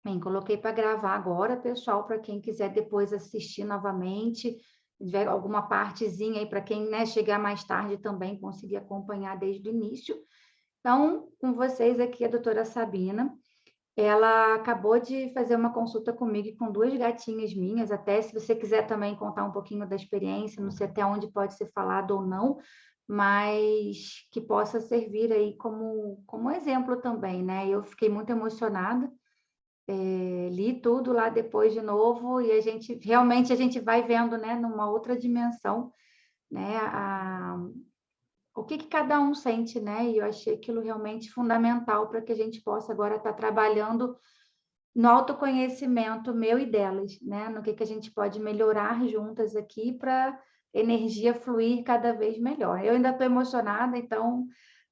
Bem, coloquei para gravar agora, pessoal, para quem quiser depois assistir novamente, se tiver alguma partezinha aí para quem, né, chegar mais tarde também conseguir acompanhar desde o início. Então, com vocês aqui, a doutora Sabina, ela acabou de fazer uma consulta comigo e com duas gatinhas minhas, até se você quiser também contar um pouquinho da experiência, não sei até onde pode ser falado ou não, mas que possa servir aí como exemplo também, né? Eu fiquei muito emocionada, li tudo lá depois de novo e a gente realmente a gente vai vendo, né, numa outra dimensão, né, o que cada um sente, né? E eu achei aquilo realmente fundamental para que a gente possa agora estar trabalhando no autoconhecimento meu e delas, né? No que a gente pode melhorar juntas aqui para energia fluir cada vez melhor. Eu ainda estou emocionada, então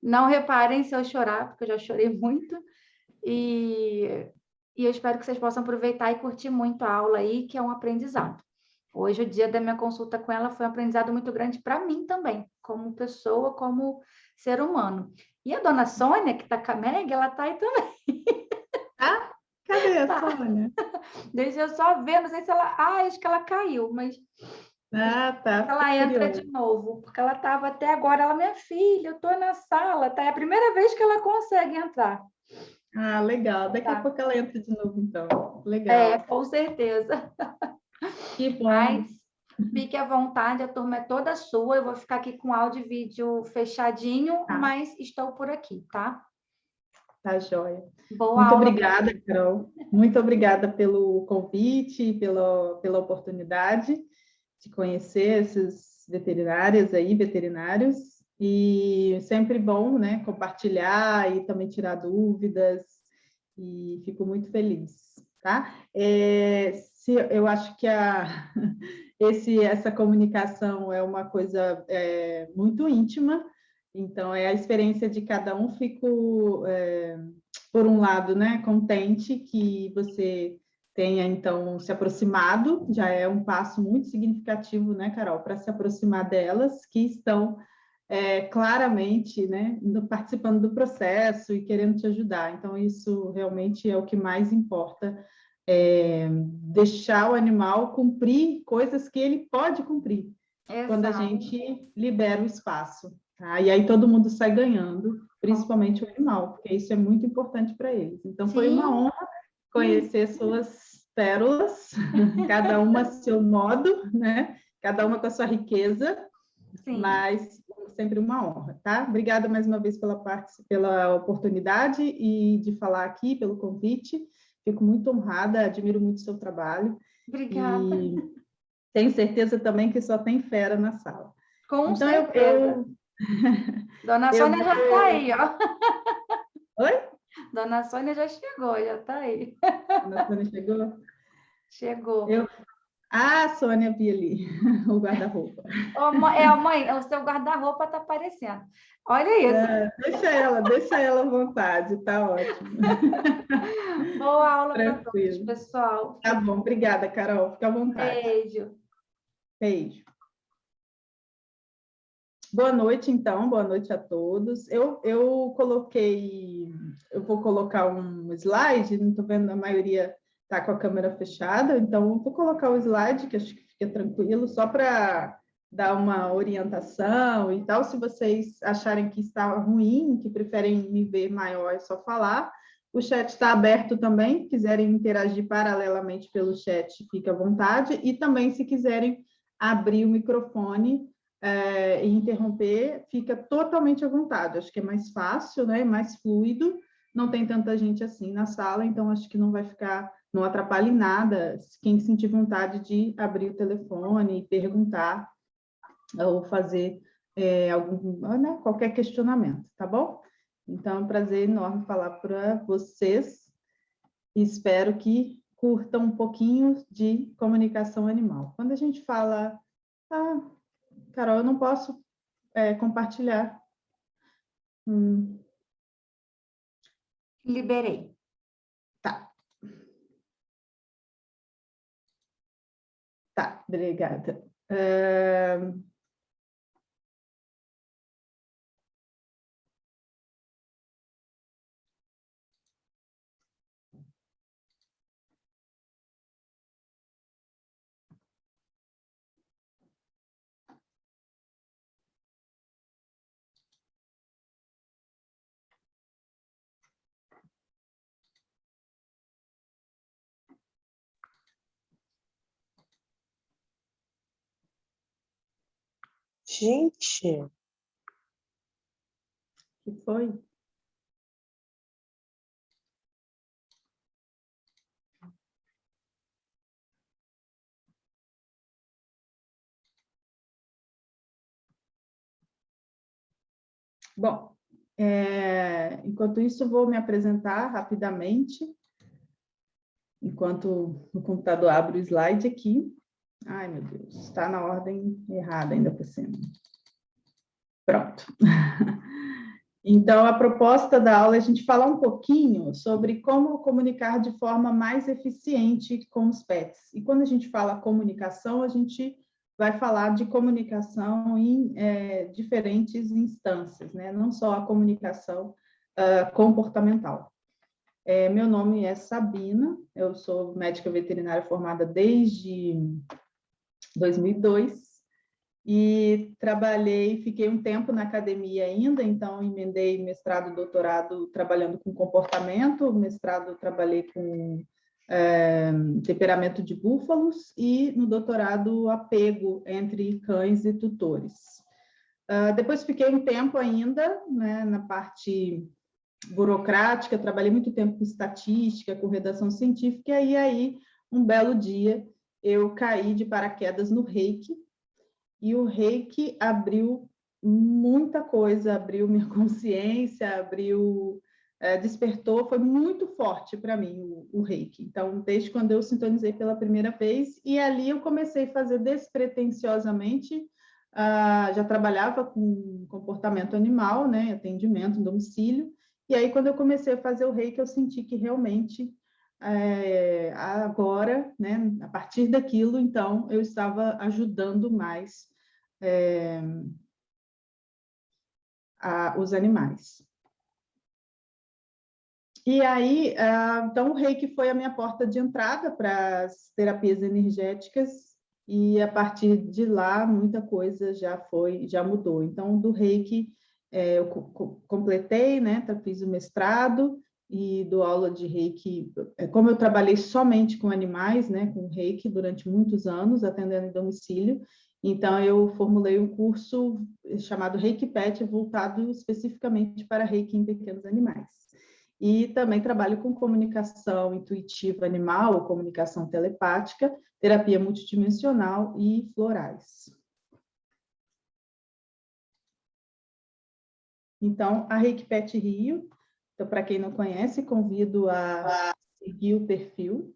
não reparem se eu chorar, porque eu já chorei muito. E, e eu espero que vocês possam aproveitar e curtir muito a aula aí, que é um aprendizado. Hoje, o dia da minha consulta com ela foi um aprendizado muito grande para mim também, como pessoa, como ser humano. E a dona Sônia, que está com a Meg, ela está aí também. Ah, cadê a Tá. Sônia? Deixa eu só ver, não sei se ela. Ah, acho que ela caiu, mas Ah, tá, ela fiquei entra de curiosa. novo, porque ela estava até agora. Ela, minha filha, eu estou na sala, tá? É a primeira vez que ela consegue entrar. Ah, legal. Daqui a Tá. pouco ela entra de novo, então. É, Legal. com certeza. Que Mas bom. fique à vontade, a turma é toda sua. Eu vou ficar aqui com áudio e vídeo fechadinho, Tá, mas estou por aqui, tá? tá joia. Boa Muito aula para obrigada, Carol. Muito obrigada pelo convite, pela oportunidade de conhecer esses veterinárias aí, veterinários. E sempre bom, né, compartilhar e também tirar dúvidas. E fico muito feliz, tá? Eu acho que essa comunicação é uma coisa muito íntima, então é a experiência de cada um. Fico, por um lado, né, contente que você tenha, então, se aproximado, já é um passo muito significativo, né, Carol, para se aproximar delas, que estão claramente, né, participando do processo e querendo te ajudar. Então, isso realmente é o que mais importa, deixar o animal cumprir coisas que ele pode cumprir, quando a Exato. gente libera o espaço. Tá? E aí todo mundo sai ganhando, principalmente o animal, porque isso é muito importante para eles. Então, foi uma Sim, honra conhecer suas pérolas, cada uma a seu modo, né? Cada uma com a sua riqueza, sim. mas sempre uma honra, tá? Obrigada mais uma vez pela oportunidade e de falar aqui, pelo convite. Fico muito honrada, admiro muito o seu trabalho Obrigada. e tenho certeza também que só tem fera na sala. Com Então, certeza. Dona eu Sônia já está aí, vou... ó. Oi? Dona Sônia já chegou, já está aí. A Sônia chegou? Chegou. Eu... Ah, Sônia, vi ali, o guarda-roupa. Ô, mãe, o seu guarda-roupa está aparecendo. Olha isso. Deixa ela à vontade, tá ótimo. Boa aula para todos, Tranquilo. pessoal. Tá bom, obrigada, Carol. Fica à vontade. Beijo. Beijo. Boa noite, então, boa noite a todos. Eu vou colocar um slide, não estou vendo, a maioria está com a câmera fechada, então eu vou colocar o slide, que acho que fica tranquilo, só para dar uma orientação e tal. Se vocês acharem que está ruim, que preferem me ver maior, é só falar. O chat está aberto também, quiserem interagir paralelamente pelo chat, fique à vontade. E também, se quiserem abrir o microfone, e interromper, fica totalmente à vontade. Acho que é mais fácil, né? Mais fluido. Não tem tanta gente assim na sala, então acho que não vai ficar, não atrapalha em nada quem sentir vontade de abrir o telefone e perguntar ou fazer né, qualquer questionamento, tá bom? Então, é um prazer enorme falar para vocês e espero que curtam um pouquinho de comunicação animal. Quando a gente fala, ah, Carol, eu não posso compartilhar. Liberei. Tá, tá, obrigada. Gente, que foi? Bom, enquanto isso, vou me apresentar rapidamente, enquanto o computador abre o slide aqui. Ai, meu Deus, está na ordem errada ainda por cima. Pronto. Então, a proposta da aula é a gente falar um pouquinho sobre como comunicar de forma mais eficiente com os pets. E quando a gente fala comunicação, a gente vai falar de comunicação em diferentes instâncias, né? Não só a comunicação comportamental. Meu nome é Sabina, eu sou médica veterinária formada desde 2002 e fiquei um tempo na academia ainda, então emendei mestrado, doutorado trabalhando com comportamento, mestrado trabalhei com temperamento de búfalos e no doutorado apego entre cães e tutores. Depois fiquei um tempo ainda, né, na parte burocrática, trabalhei muito tempo com estatística, com redação científica, e aí um belo dia eu caí de paraquedas no Reiki, e o Reiki abriu muita coisa, abriu minha consciência, despertou, foi muito forte para mim o Reiki. Então, desde quando eu sintonizei pela primeira vez, e ali eu comecei a fazer despretensiosamente, já trabalhava com comportamento animal, né, atendimento em domicílio, e aí quando eu comecei a fazer o Reiki, eu senti que realmente agora, né, a partir daquilo, então, eu estava ajudando mais os animais. E aí, então, o Reiki foi a minha porta de entrada para as terapias energéticas, e a partir de lá, muita coisa já mudou. Então, do Reiki, eu completei, né, fiz o mestrado, e dou aula de Reiki, como eu trabalhei somente com animais, né, com Reiki durante muitos anos, atendendo em domicílio, então eu formulei um curso chamado Reiki Pet, voltado especificamente para Reiki em pequenos animais. E também trabalho com comunicação intuitiva animal, comunicação telepática, terapia multidimensional e florais. Então, a Reiki Pet Rio, então, para quem não conhece, convido a seguir o perfil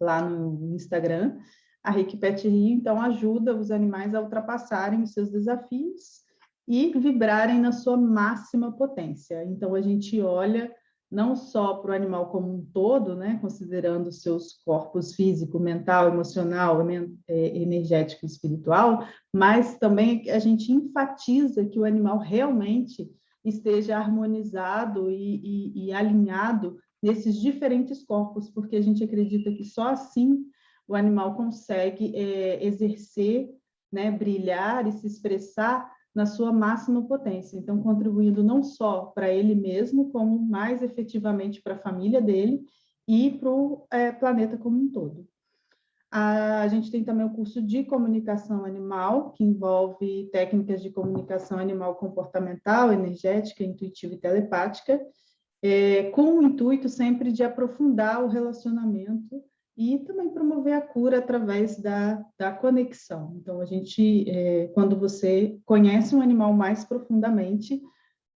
lá no Instagram. A Reiki Pet Rio, então, ajuda os animais a ultrapassarem os seus desafios e vibrarem na sua máxima potência. Então, a gente olha não só para o animal como um todo, né, considerando os seus corpos físico, mental, emocional, energético e espiritual, mas também a gente enfatiza que o animal realmente esteja harmonizado e alinhado nesses diferentes corpos, porque a gente acredita que só assim o animal consegue exercer, né, brilhar e se expressar na sua máxima potência. Então, contribuindo não só para ele mesmo, como mais efetivamente para a família dele e para o planeta como um todo. A gente tem também o curso de comunicação animal, que envolve técnicas de comunicação animal comportamental, energética, intuitiva e telepática, com o intuito sempre de aprofundar o relacionamento e também promover a cura através da conexão. Então, quando você conhece um animal mais profundamente,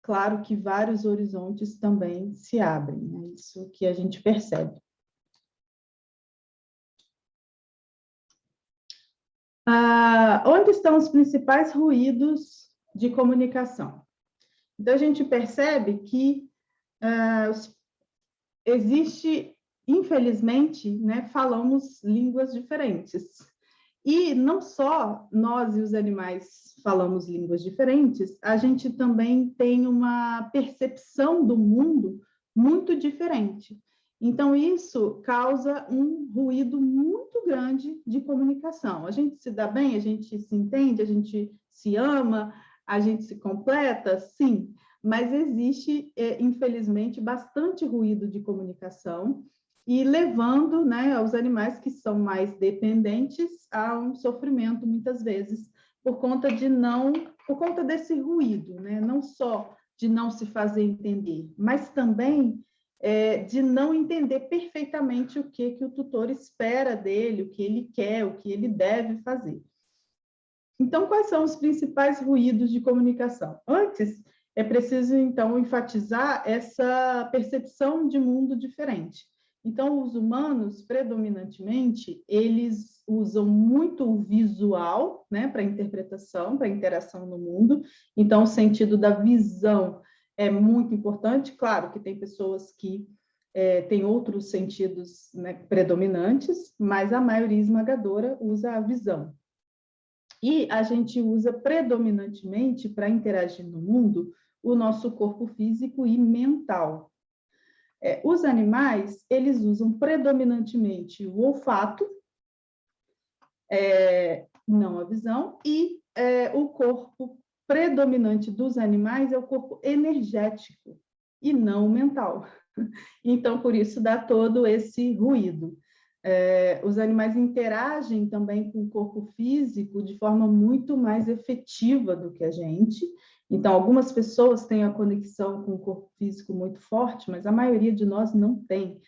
claro que vários horizontes também se abrem, é isso que a gente percebe. Onde estão os principais ruídos de comunicação? Então, a gente percebe que existe, infelizmente, né, falamos línguas diferentes. E não só nós e os animais falamos línguas diferentes, a gente também tem uma percepção do mundo muito diferente. Então, isso causa um ruído muito grande de comunicação. A gente se dá bem, a gente se entende, a gente se ama, a gente se completa, sim, mas existe, infelizmente, bastante ruído de comunicação e levando, né, os animais que são mais dependentes a um sofrimento, muitas vezes, por conta desse ruído, né? Não só de não se fazer entender, mas também de não entender perfeitamente o que o tutor espera dele, o que ele quer, o que ele deve fazer. Então, quais são os principais ruídos de comunicação? Antes, é preciso, então, enfatizar essa percepção de mundo diferente. Então, os humanos, predominantemente, eles usam muito o visual, né, para interpretação, para interação no mundo. Então, o sentido da visão é muito importante. Claro que tem pessoas que têm outros sentidos, né, predominantes, mas a maioria esmagadora usa a visão. E a gente usa predominantemente para interagir no mundo o nosso corpo físico e mental. Os animais, eles usam predominantemente o olfato, não a visão, e o corpo predominante dos animais é o corpo energético e não mental. Então, por isso dá todo esse ruído. Os animais interagem também com o corpo físico de forma muito mais efetiva do que a gente. Então, algumas pessoas têm a conexão com o corpo físico muito forte, mas a maioria de nós não tem.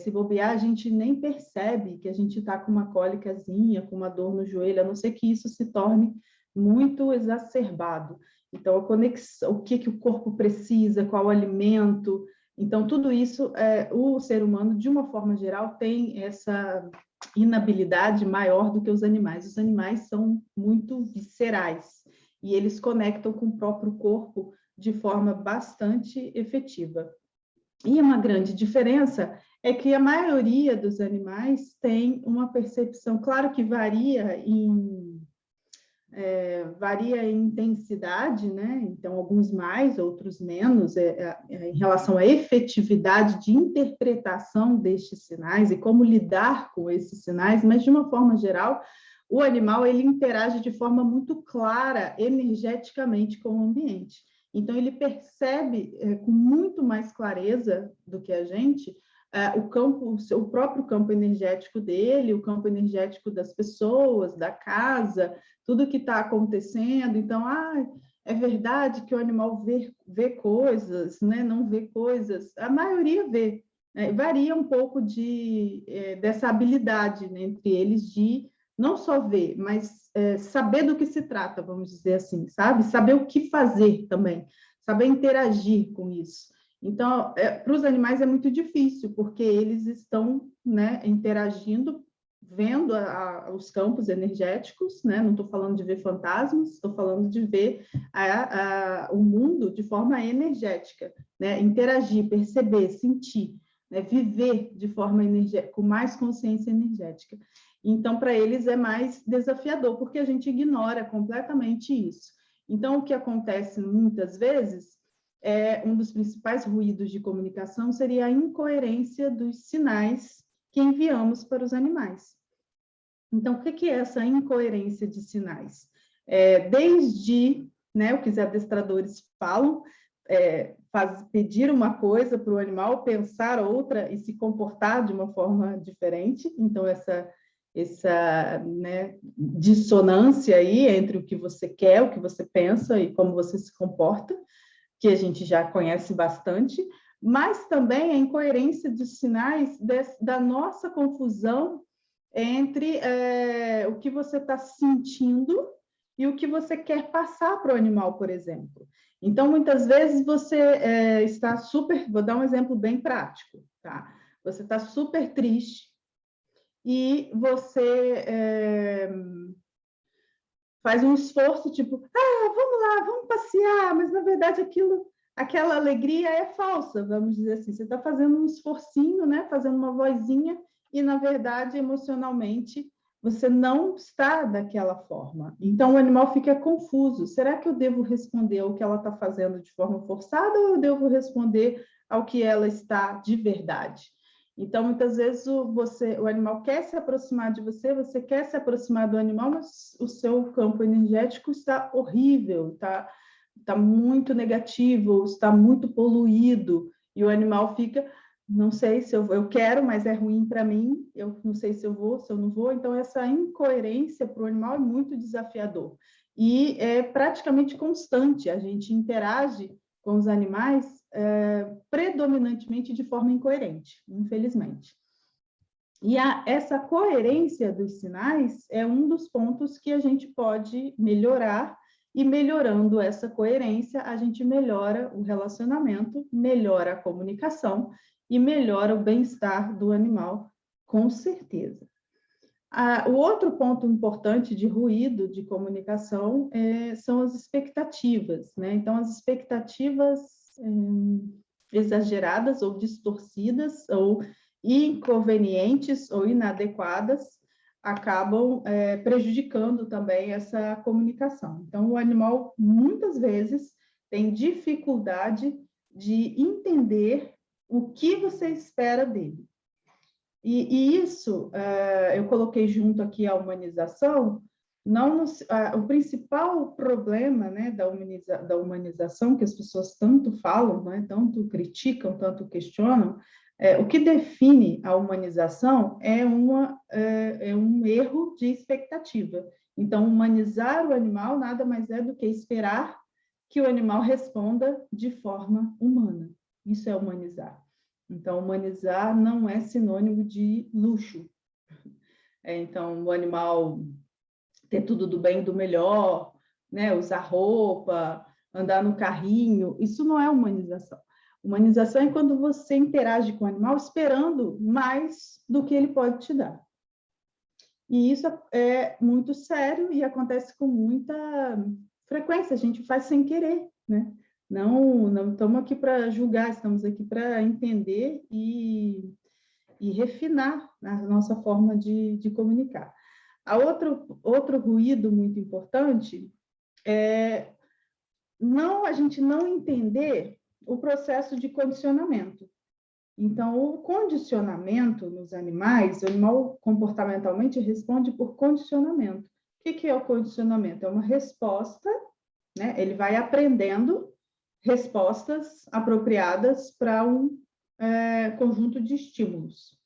Se bobear, a gente nem percebe que a gente está com uma cólicazinha, com uma dor no joelho, a não ser que isso se torne muito exacerbado. Então, a conexão, o que o corpo precisa, qual o alimento. Então, tudo isso, o ser humano, de uma forma geral, tem essa inabilidade maior do que os animais. Os animais são muito viscerais e eles conectam com o próprio corpo de forma bastante efetiva. E uma grande diferença é que a maioria dos animais tem uma percepção, claro que varia em intensidade, né? Então, alguns mais, outros menos, em relação à efetividade de interpretação destes sinais e como lidar com esses sinais, mas, de uma forma geral, o animal ele interage de forma muito clara, energeticamente, com o ambiente. Então, ele percebe com muito mais clareza do que a gente o próprio campo energético dele, o campo energético das pessoas, da casa, tudo que está acontecendo. Então, é verdade que o animal vê coisas, né? Não vê coisas. A maioria vê. Varia um pouco dessa habilidade, né, entre eles de não só ver, mas saber do que se trata, vamos dizer assim, sabe? Saber o que fazer também, saber interagir com isso. Então, para os animais é muito difícil, porque eles estão, né, interagindo, vendo os campos energéticos, né? Não estou falando de ver fantasmas, estou falando de ver o mundo de forma energética, né? Interagir, perceber, sentir, né? Viver de forma energética, com mais consciência energética. Então, para eles é mais desafiador, porque a gente ignora completamente isso. Então, o que acontece muitas vezes um dos principais ruídos de comunicação seria a incoerência dos sinais que enviamos para os animais. Então, o que é essa incoerência de sinais? Desde, né, o que os adestradores falam, pedir uma coisa para o animal, pensar outra e se comportar de uma forma diferente. Então, essa né, dissonância aí entre o que você quer, o que você pensa e como você se comporta, que a gente já conhece bastante, mas também a incoerência dos sinais da nossa confusão entre o que você está sentindo e o que você quer passar para o animal, por exemplo. Então, muitas vezes você está super... Vou dar um exemplo bem prático, tá? Você está super triste e você faz um esforço, tipo, vamos lá, vamos passear, mas, na verdade, aquela alegria é falsa, vamos dizer assim. Você está fazendo um esforcinho, né? Fazendo uma vozinha e, na verdade, emocionalmente, você não está daquela forma. Então, o animal fica confuso. Será que eu devo responder ao que ela está fazendo de forma forçada ou eu devo responder ao que ela está de verdade? Então, muitas vezes, o animal quer se aproximar de você, você quer se aproximar do animal, mas o seu campo energético está horrível, está muito negativo, está muito poluído, e o animal fica não sei se eu quero, mas é ruim para mim, eu não sei se eu vou, se eu não vou. Então, essa incoerência para o animal é muito desafiador. E é praticamente constante, a gente interage com os animais predominantemente de forma incoerente, infelizmente. E essa coerência dos sinais é um dos pontos que a gente pode melhorar, e melhorando essa coerência, a gente melhora o relacionamento, melhora a comunicação e melhora o bem-estar do animal, com certeza. O outro ponto importante de ruído de comunicação são as expectativas, né? Então, as expectativas exageradas ou distorcidas ou inconvenientes ou inadequadas acabam prejudicando também essa comunicação. Então, o animal, muitas vezes, tem dificuldade de entender o que você espera dele. E isso, eu coloquei junto aqui a humanização. Não o principal problema, né, da humanização, que as pessoas tanto falam, né, tanto criticam, tanto questionam, o que define a humanização é um erro de expectativa. Então, humanizar o animal nada mais é do que esperar que o animal responda de forma humana. Isso é humanizar. Então, humanizar não é sinônimo de luxo. Então, o animal ter tudo do bem e do melhor, né? Usar roupa, andar no carrinho, isso não é humanização. Humanização é quando você interage com o animal esperando mais do que ele pode te dar. E isso é muito sério e acontece com muita frequência, a gente faz sem querer, né? Não estamos aqui para julgar, estamos aqui para entender e refinar a nossa forma de comunicar. Outro ruído muito importante é a gente não entender o processo de condicionamento. Então, o condicionamento nos animais, o animal comportamentalmente responde por condicionamento. O que é o condicionamento? É uma resposta, né? Ele vai aprendendo respostas apropriadas para um conjunto de estímulos.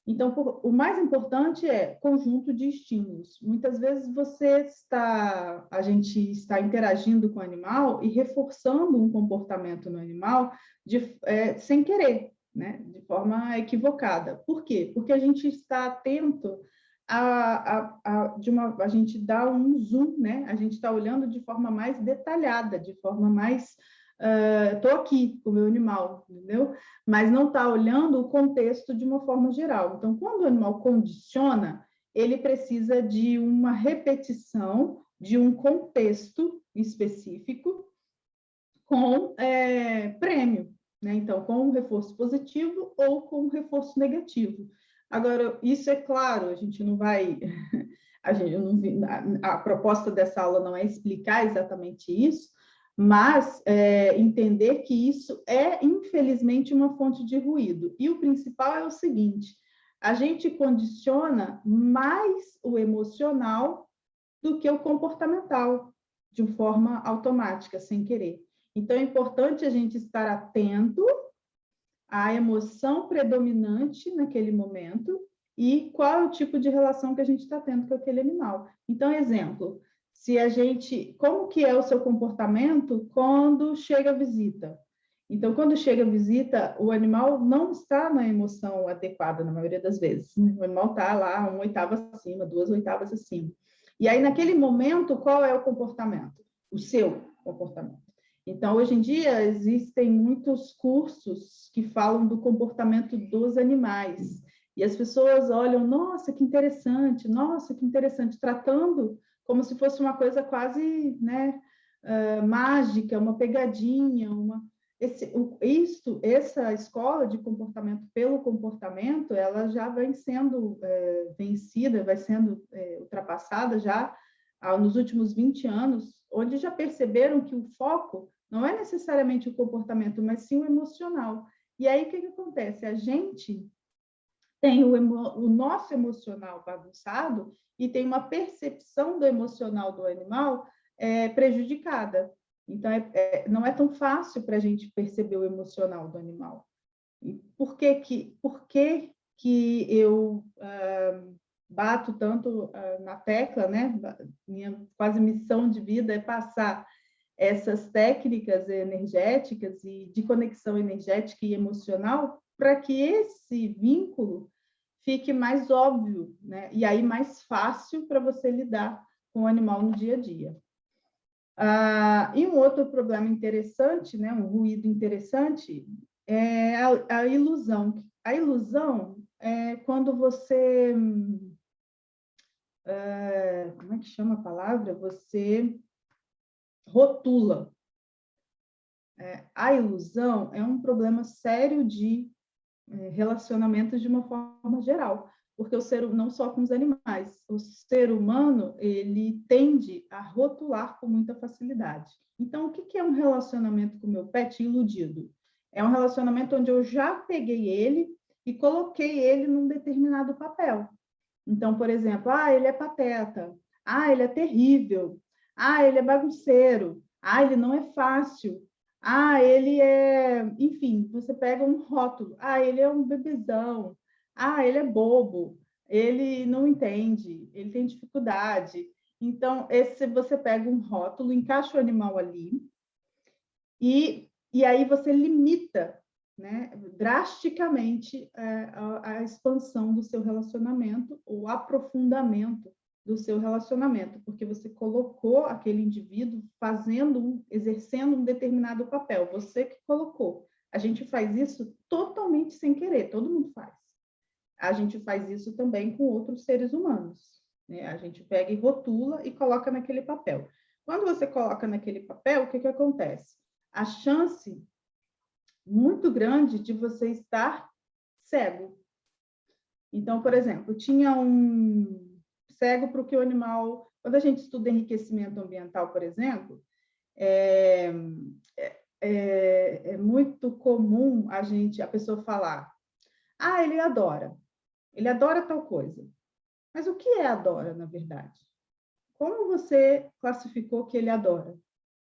Então, o mais importante é conjunto de estímulos. Muitas vezes a gente está interagindo com o animal e reforçando um comportamento no animal sem querer, né? De forma equivocada. Por quê? Porque a gente está atento a gente dá um zoom, né? A gente está olhando de forma mais detalhada, de forma mais estou aqui com o meu animal, entendeu? Mas não está olhando o contexto de uma forma geral. Então, quando o animal condiciona, ele precisa de uma repetição de um contexto específico com prêmio, né? Então, com um reforço positivo ou com um reforço negativo. Agora, isso é claro, a gente não vai... A proposta dessa aula não é explicar exatamente isso, mas entender que isso é, infelizmente, uma fonte de ruído. E o principal é o seguinte: a gente condiciona mais o emocional do que o comportamental, de forma automática, sem querer. Então, é importante a gente estar atento à emoção predominante naquele momento e qual é o tipo de relação que a gente está tendo com aquele animal. Então, exemplo, como que é o seu comportamento quando chega a visita? Então, quando chega a visita, o animal não está na emoção adequada, na maioria das vezes. O animal está lá 1/8 acima, 2/8 acima. E aí, naquele momento, qual é o comportamento? O seu comportamento. Então, hoje em dia, existem muitos cursos que falam do comportamento dos animais. E as pessoas olham, nossa, que interessante, tratando como se fosse uma coisa quase, né, mágica, uma pegadinha, essa escola de comportamento pelo comportamento, ela já vem sendo vencida, vai sendo ultrapassada já nos últimos 20 anos, onde já perceberam que o foco não é necessariamente o comportamento, mas sim o emocional. E aí, o que acontece? A gente tem o nosso emocional bagunçado e tem uma percepção do emocional do animal prejudicada. Então, não é tão fácil para a gente perceber o emocional do animal. Por que eu bato tanto na tecla, né? Minha quase missão de vida é passar essas técnicas energéticas e de conexão energética e emocional para que esse vínculo fique mais óbvio, né? E aí mais fácil para você lidar com o animal no dia a dia. E um outro problema interessante, né? Um ruído interessante, é a ilusão. A ilusão é quando você... como é que chama a palavra? Você rotula. A ilusão é um problema sério de relacionamentos de uma forma geral, porque não só com os animais, o ser humano, ele tende a rotular com muita facilidade. Então, o que é um relacionamento com o meu pet iludido? É um relacionamento onde eu já peguei ele e coloquei ele num determinado papel. Então, por exemplo, ele é pateta, ele é terrível, ele é bagunceiro, ele não é fácil, ele é... Enfim, você pega um rótulo, ele é um bebezão, ele é bobo, ele não entende, ele tem dificuldade. Então, você pega um rótulo, encaixa o animal ali e aí você limita, né, drasticamente a expansão do seu relacionamento, o aprofundamento do seu relacionamento, porque você colocou aquele indivíduo exercendo um determinado papel, você que colocou. A gente faz isso totalmente sem querer, todo mundo faz. A gente faz isso também com outros seres humanos, né? A gente pega e rotula e coloca naquele papel. Quando você coloca naquele papel, o que acontece? A chance muito grande de você estar cego. Então, por exemplo, tinha um cego para o que o animal... Quando a gente estuda enriquecimento ambiental, por exemplo, é muito comum a pessoa falar: ele adora tal coisa. Mas o que é adora, na verdade? Como você classificou que ele adora?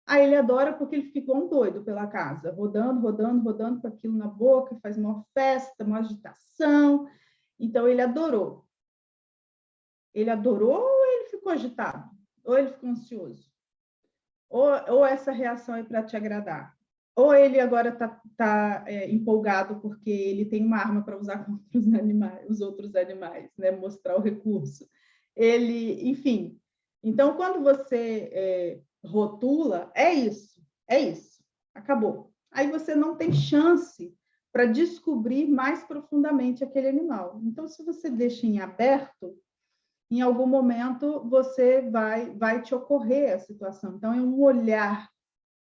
Ele adora porque ele ficou um doido pela casa, rodando, rodando, rodando com aquilo na boca, faz uma festa, uma agitação. Então, ele adorou. Ele adorou ou ele ficou agitado? Ou ele ficou ansioso? Ou essa reação é para te agradar? Ou ele agora está empolgado porque ele tem uma arma para usar contra os outros animais, né? Mostrar o recurso. Enfim. Então, quando você rotula, é isso, acabou. Aí você não tem chance para descobrir mais profundamente aquele animal. Então, se você deixa em aberto, em algum momento vai te ocorrer a situação. Então, é um olhar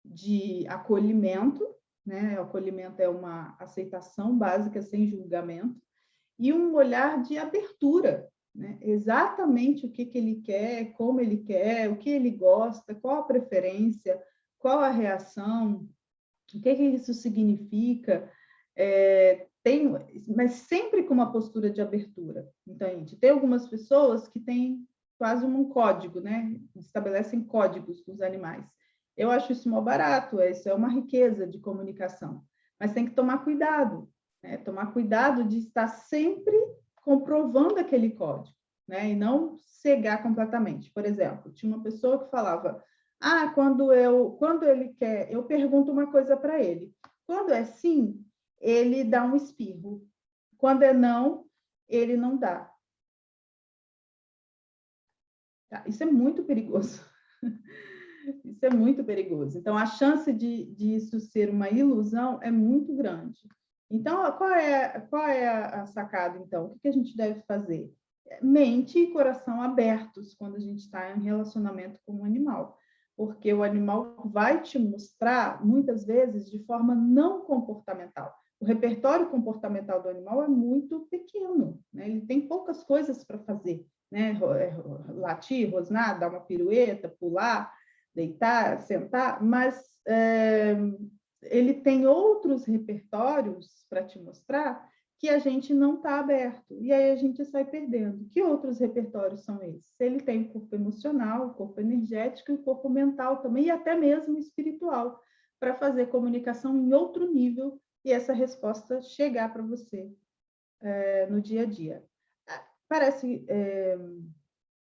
de acolhimento, né? O acolhimento é uma aceitação básica, sem julgamento, e um olhar de abertura, né? Exatamente o que ele quer, como ele quer, o que ele gosta, qual a preferência, qual a reação, o que isso significa, mas sempre com uma postura de abertura, entende? Tem algumas pessoas que têm quase um código, né? Estabelecem códigos com os animais. Eu acho isso mó barato, isso é uma riqueza de comunicação, mas tem que tomar cuidado, né? Tomar cuidado de estar sempre comprovando aquele código, né? E não cegar completamente. Por exemplo, tinha uma pessoa que falava: quando ele quer, eu pergunto uma coisa para ele. Quando é sim, ele dá um espirro. Quando é não, ele não dá. Isso é muito perigoso. Isso é muito perigoso. Então, a chance de isso ser uma ilusão é muito grande. Então, qual é a sacada, então? O que a gente deve fazer? Mente e coração abertos quando a gente está em relacionamento com um animal. Porque o animal vai te mostrar, muitas vezes, de forma não comportamental. O repertório comportamental do animal é muito pequeno, né? Ele tem poucas coisas para fazer, né? Latir, rosnar, dar uma pirueta, pular, deitar, sentar, mas ele tem outros repertórios para te mostrar que a gente não está aberto, e aí a gente sai perdendo. Que outros repertórios são esses? Ele tem o corpo emocional, o corpo energético e o corpo mental também, e até mesmo espiritual, para fazer comunicação em outro nível e essa resposta chegar para você no dia a dia. Parece...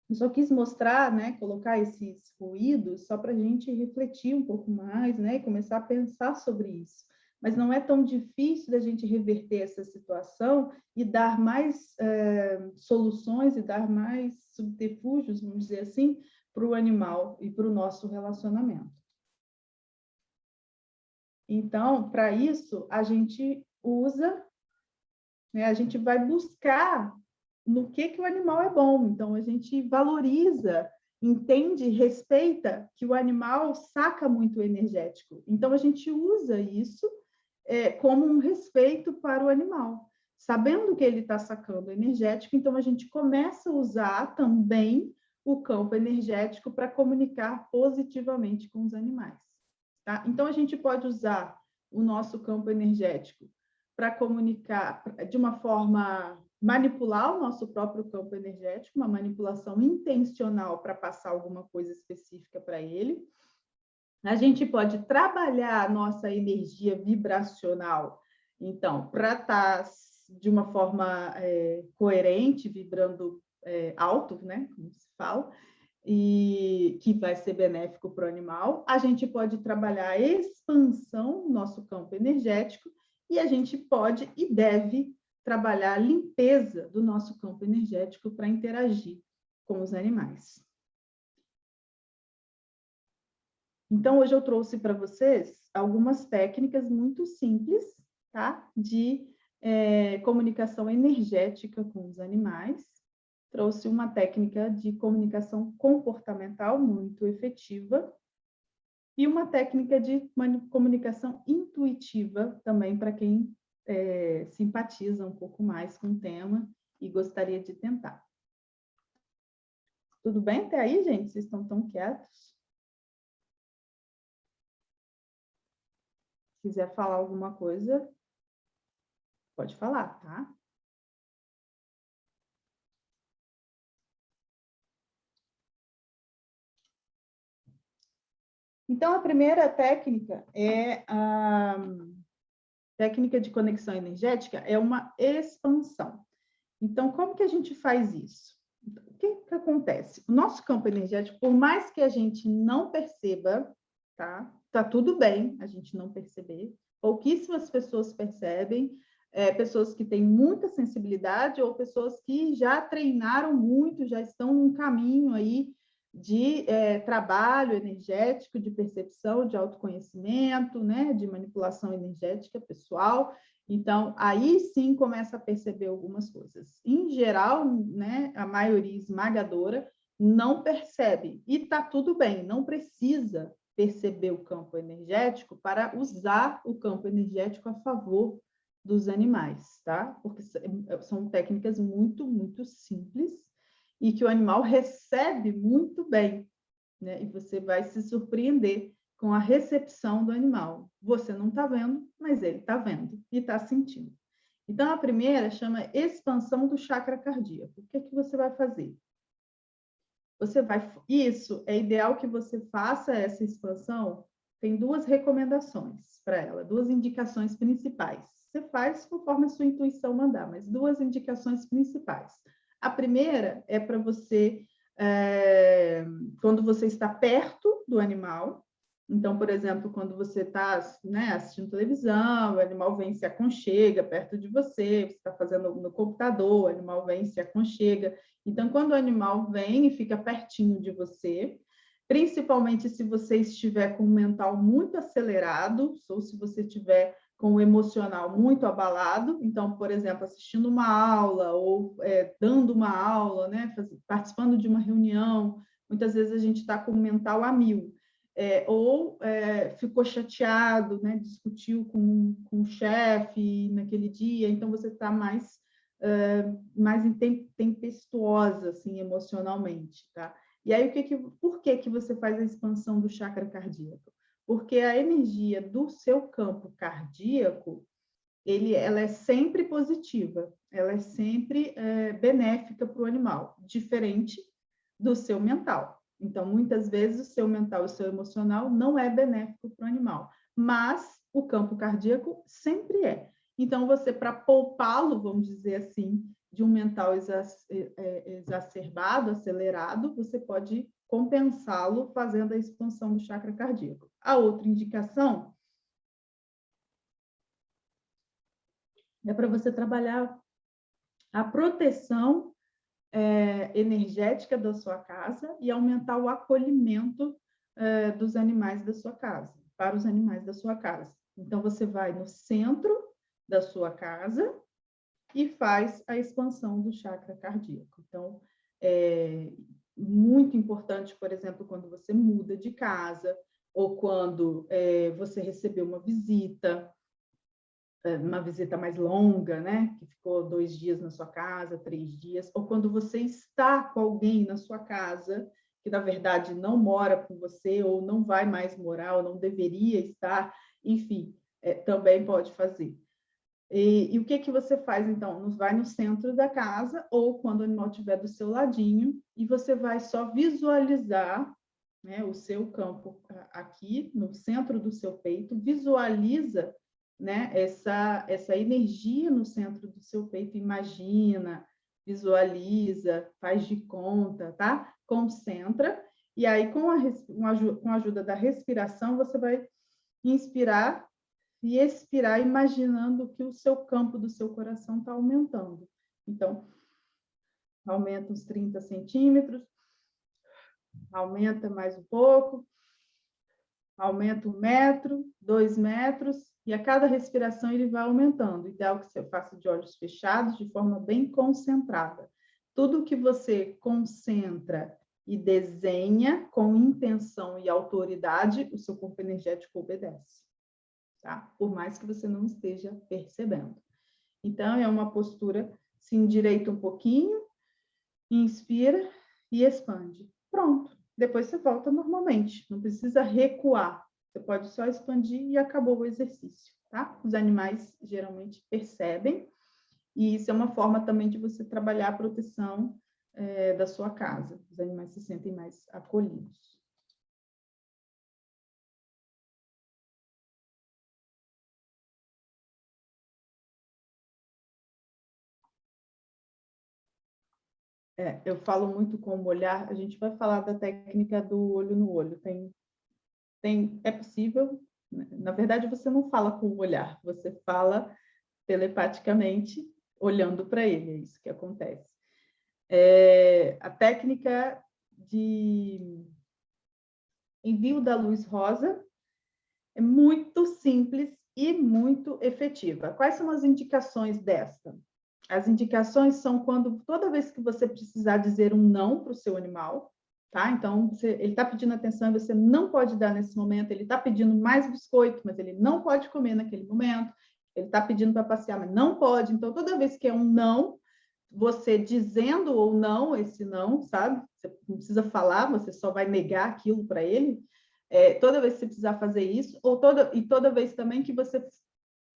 eu só quis mostrar, né, colocar esses ruídos só para a gente refletir um pouco mais, né, e começar a pensar sobre isso. Mas não é tão difícil da gente reverter essa situação e dar mais soluções e dar mais subterfúgios, vamos dizer assim, para o animal e para o nosso relacionamento. Então, para isso, a gente usa, né, a gente vai buscar no que o animal é bom. Então, a gente valoriza, entende, respeita que o animal saca muito energético. Então, a gente usa isso como um respeito para o animal. Sabendo que ele está sacando energético, então a gente começa a usar também o campo energético para comunicar positivamente com os animais. Tá? Então, a gente pode usar o nosso campo energético para comunicar de uma forma... manipular o nosso próprio campo energético, uma manipulação intencional para passar alguma coisa específica para ele. A gente pode trabalhar a nossa energia vibracional, então, para estar de uma forma coerente, vibrando alto, né, como se fala, e que vai ser benéfico para o animal. A gente pode trabalhar a expansão do nosso campo energético e a gente pode e deve trabalhar a limpeza do nosso campo energético para interagir com os animais. Então, hoje eu trouxe para vocês algumas técnicas muito simples, tá? De comunicação energética com os animais. Trouxe uma técnica de comunicação comportamental muito efetiva e uma técnica de comunicação intuitiva também para quem simpatiza um pouco mais com o tema e gostaria de tentar. Tudo bem até aí, gente? Vocês estão tão quietos? Se quiser falar alguma coisa, pode falar, tá? Então, a primeira técnica é a técnica de conexão energética, é uma expansão. Então, como que a gente faz isso? O que acontece? O nosso campo energético, por mais que a gente não perceba, tá? Tá tudo bem a gente não perceber. Pouquíssimas pessoas percebem, pessoas que têm muita sensibilidade ou pessoas que já treinaram muito, já estão num caminho aí de trabalho energético, de percepção, de autoconhecimento, né? De manipulação energética pessoal. Então, aí sim começa a perceber algumas coisas. Em geral, né, a maioria esmagadora não percebe. E está tudo bem, não precisa perceber o campo energético para usar o campo energético a favor dos animais, tá? Porque são técnicas muito, muito simples e que o animal recebe muito bem, né? E você vai se surpreender com a recepção do animal. Você não está vendo, mas ele está vendo e está sentindo. Então, a primeira chama expansão do chakra cardíaco. O que é que você vai fazer? Isso, é ideal que você faça essa expansão. Tem duas recomendações para ela, duas indicações principais. Você faz conforme a sua intuição mandar, mas duas indicações principais. A primeira é para você, quando você está perto do animal. Então, por exemplo, quando você está, né, assistindo televisão, o animal vem e se aconchega perto de você, você está fazendo no computador, o animal vem e se aconchega. Então, quando o animal vem e fica pertinho de você, principalmente se você estiver com o mental muito acelerado, ou se você estiver com o emocional muito abalado, então, por exemplo, assistindo uma aula ou dando uma aula, né, participando de uma reunião, muitas vezes a gente está com o mental a mil. Ou ficou chateado, né, discutiu com o chefe naquele dia, então você está mais tempestuosa, assim, emocionalmente, tá? E aí, por que você faz a expansão do chakra cardíaco? Porque a energia do seu campo cardíaco, ela é sempre positiva, ela é sempre benéfica para o animal, diferente do seu mental. Então, muitas vezes, o seu mental e o seu emocional não é benéfico para o animal, mas o campo cardíaco sempre é. Então, você, para poupá-lo, vamos dizer assim, de um mental exacerbado, acelerado, você pode compensá-lo fazendo a expansão do chakra cardíaco. A outra indicação é para você trabalhar a proteção energética da sua casa e aumentar o acolhimento dos animais da sua casa, para os animais da sua casa. Então, você vai no centro da sua casa e faz a expansão do chakra cardíaco. Então, é muito importante, por exemplo, quando você muda de casa ou quando você recebeu uma visita mais longa, né? Que ficou 2 dias na sua casa, 3 dias, ou quando você está com alguém na sua casa que, na verdade, não mora com você, ou não vai mais morar, ou não deveria estar, enfim, também pode fazer. E o que você faz, então? Vai no centro da casa, ou quando o animal estiver do seu ladinho, e você vai só visualizar, né, o seu campo aqui, no centro do seu peito, visualiza, né, essa energia no centro do seu peito, imagina, visualiza, faz de conta, tá? Concentra, e aí com a ajuda da respiração, você vai inspirar e expirar, imaginando que o seu campo do seu coração está aumentando. Então, aumenta uns 30 centímetros, aumenta mais um pouco, aumenta 1 metro, 2 metros, e a cada respiração ele vai aumentando. O ideal é que você faça de olhos fechados, de forma bem concentrada. Tudo que você concentra e desenha com intenção e autoridade, o seu corpo energético obedece. Tá? Por mais que você não esteja percebendo. Então, é uma postura, se endireita um pouquinho, inspira e expande. Pronto. Depois você volta normalmente. Não precisa recuar. Você pode só expandir e acabou o exercício, tá? Os animais geralmente percebem. E isso é uma forma também de você trabalhar a proteção da sua casa. Os animais se sentem mais acolhidos. Eu falo muito com o olhar, a gente vai falar da técnica do olho no olho. É possível, na verdade, você não fala com o olhar, você fala telepaticamente, olhando para ele, é isso que acontece. A técnica de envio da luz rosa é muito simples e muito efetiva. Quais são as indicações desta? As indicações são toda vez que você precisar dizer um não para o seu animal, tá? Então, ele está pedindo atenção e você não pode dar nesse momento, ele está pedindo mais biscoito, mas ele não pode comer naquele momento, ele está pedindo para passear, mas não pode. Então, toda vez que é um não, você dizendo ou não esse não, sabe? Você não precisa falar, você só vai negar aquilo para ele. Toda vez que você precisar fazer isso, toda vez também que você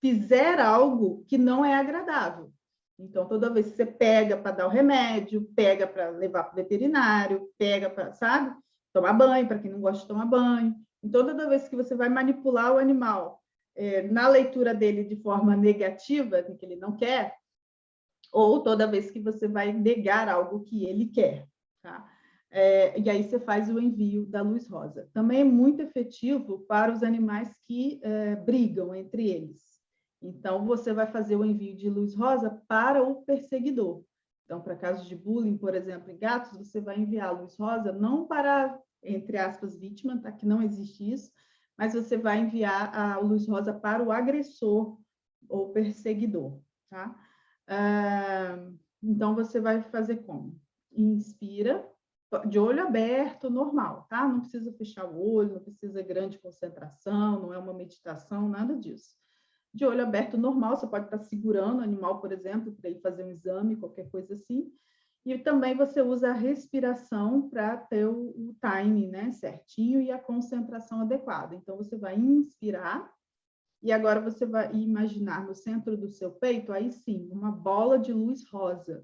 fizer algo que não é agradável. Então, toda vez que você pega para dar o remédio, pega para levar para o veterinário, pega para, sabe? Tomar banho, para quem não gosta de tomar banho. Então, toda vez que você vai manipular o animal na leitura dele de forma negativa, que ele não quer, ou toda vez que você vai negar algo que ele quer, tá? E aí você faz o envio da luz rosa. Também é muito efetivo para os animais que brigam entre eles. Então, você vai fazer o envio de luz rosa para o perseguidor. Então, para casos de bullying, por exemplo, em gatos, você vai enviar a luz rosa não para, entre aspas, vítima, tá? Que não existe isso, mas você vai enviar a luz rosa para o agressor ou perseguidor, tá? Então, você vai fazer como? Inspira, de olho aberto, normal, tá? Não precisa fechar o olho, não precisa grande concentração, não é uma meditação, nada disso. De olho aberto, normal, você pode estar segurando o animal, por exemplo, para ele fazer um exame, qualquer coisa assim. E também você usa a respiração para ter o time, né, certinho e a concentração adequada. Então, você vai inspirar e agora você vai imaginar no centro do seu peito, aí sim, uma bola de luz rosa.